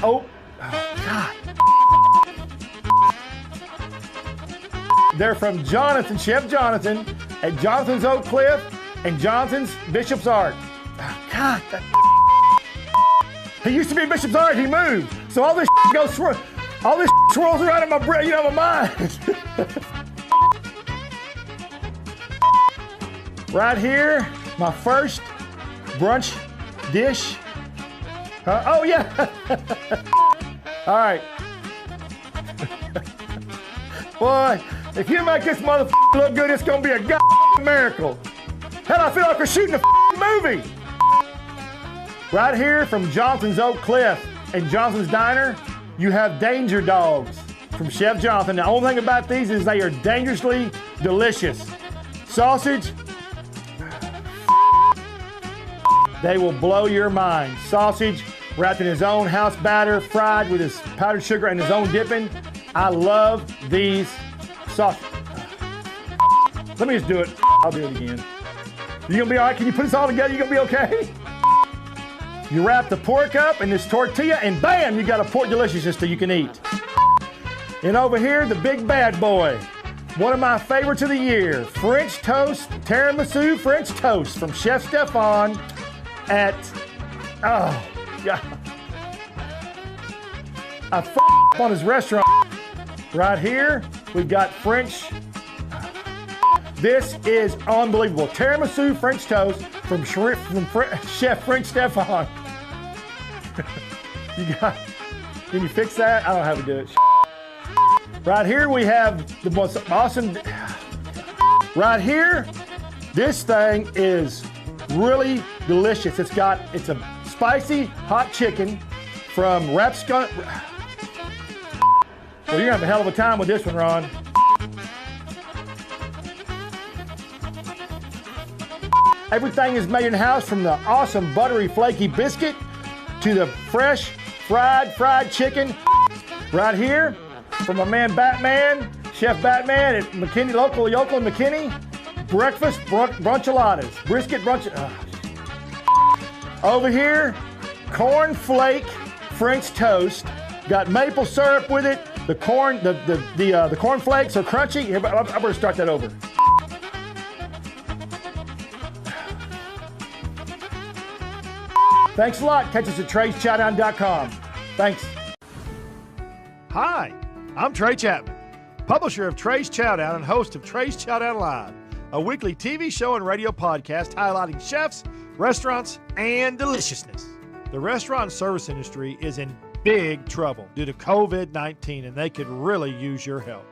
Speaker 6: They're from Chef Jonathan at Jonathan's Oak Cliff and Jonathan's Bishop's Arch. God, he used to be Bishop's Arch, he moved. So all this goes swirls around in my brain, my mind. Right here, my first brunch dish. Oh yeah. All right. Boy, if you make this motherfucker look good, it's gonna be a miracle. Hell, I feel like we're shooting a movie. Right here from Jonathan's Oak Cliff and Jonathan's Diner, you have Danger Dogs from Chef Jonathan. The only thing about these is they are dangerously delicious. Sausage, they will blow your mind. Sausage wrapped in his own house batter, fried with his powdered sugar and his own dipping. I love these sausages. Let me just do it. I'll do it again. You gonna be all right? Can you put this all together? You gonna be okay? You wrap the pork up in this tortilla and bam, you got a pork deliciousness that you can eat. And over here, the big bad boy. One of my favorites of the year, French toast, tiramisu French toast from Chef Stefan at, oh, yeah. I on his restaurant. Right here, we've got French. This is unbelievable. Tiramisu French toast from Chef French Stefan. Can you fix that? I don't know how to do it. Right here we have the most awesome. Right here, this thing is really delicious. It's a spicy hot chicken from Rathbun. Well, you're gonna have a hell of a time with this one, Ron. Everything is made in-house, from the awesome buttery flaky biscuit to the fresh fried chicken right here from my man Batman, Chef Batman at McKinney, local yokel in McKinney. Breakfast bruncholadas, brisket brunch. Over here, corn flake French toast. Got maple syrup with it. The corn flakes are crunchy. Here, I'm going to start that over. Thanks a lot. Catch us at TreysChowdown.com. Thanks. Hi, I'm Trey Chapman, publisher of Treys Chowdown and host of Treys Chowdown Live, a weekly TV show and radio podcast highlighting chefs, restaurants, and deliciousness. The restaurant and service industry is in big trouble due to COVID-19, and they could really use your help.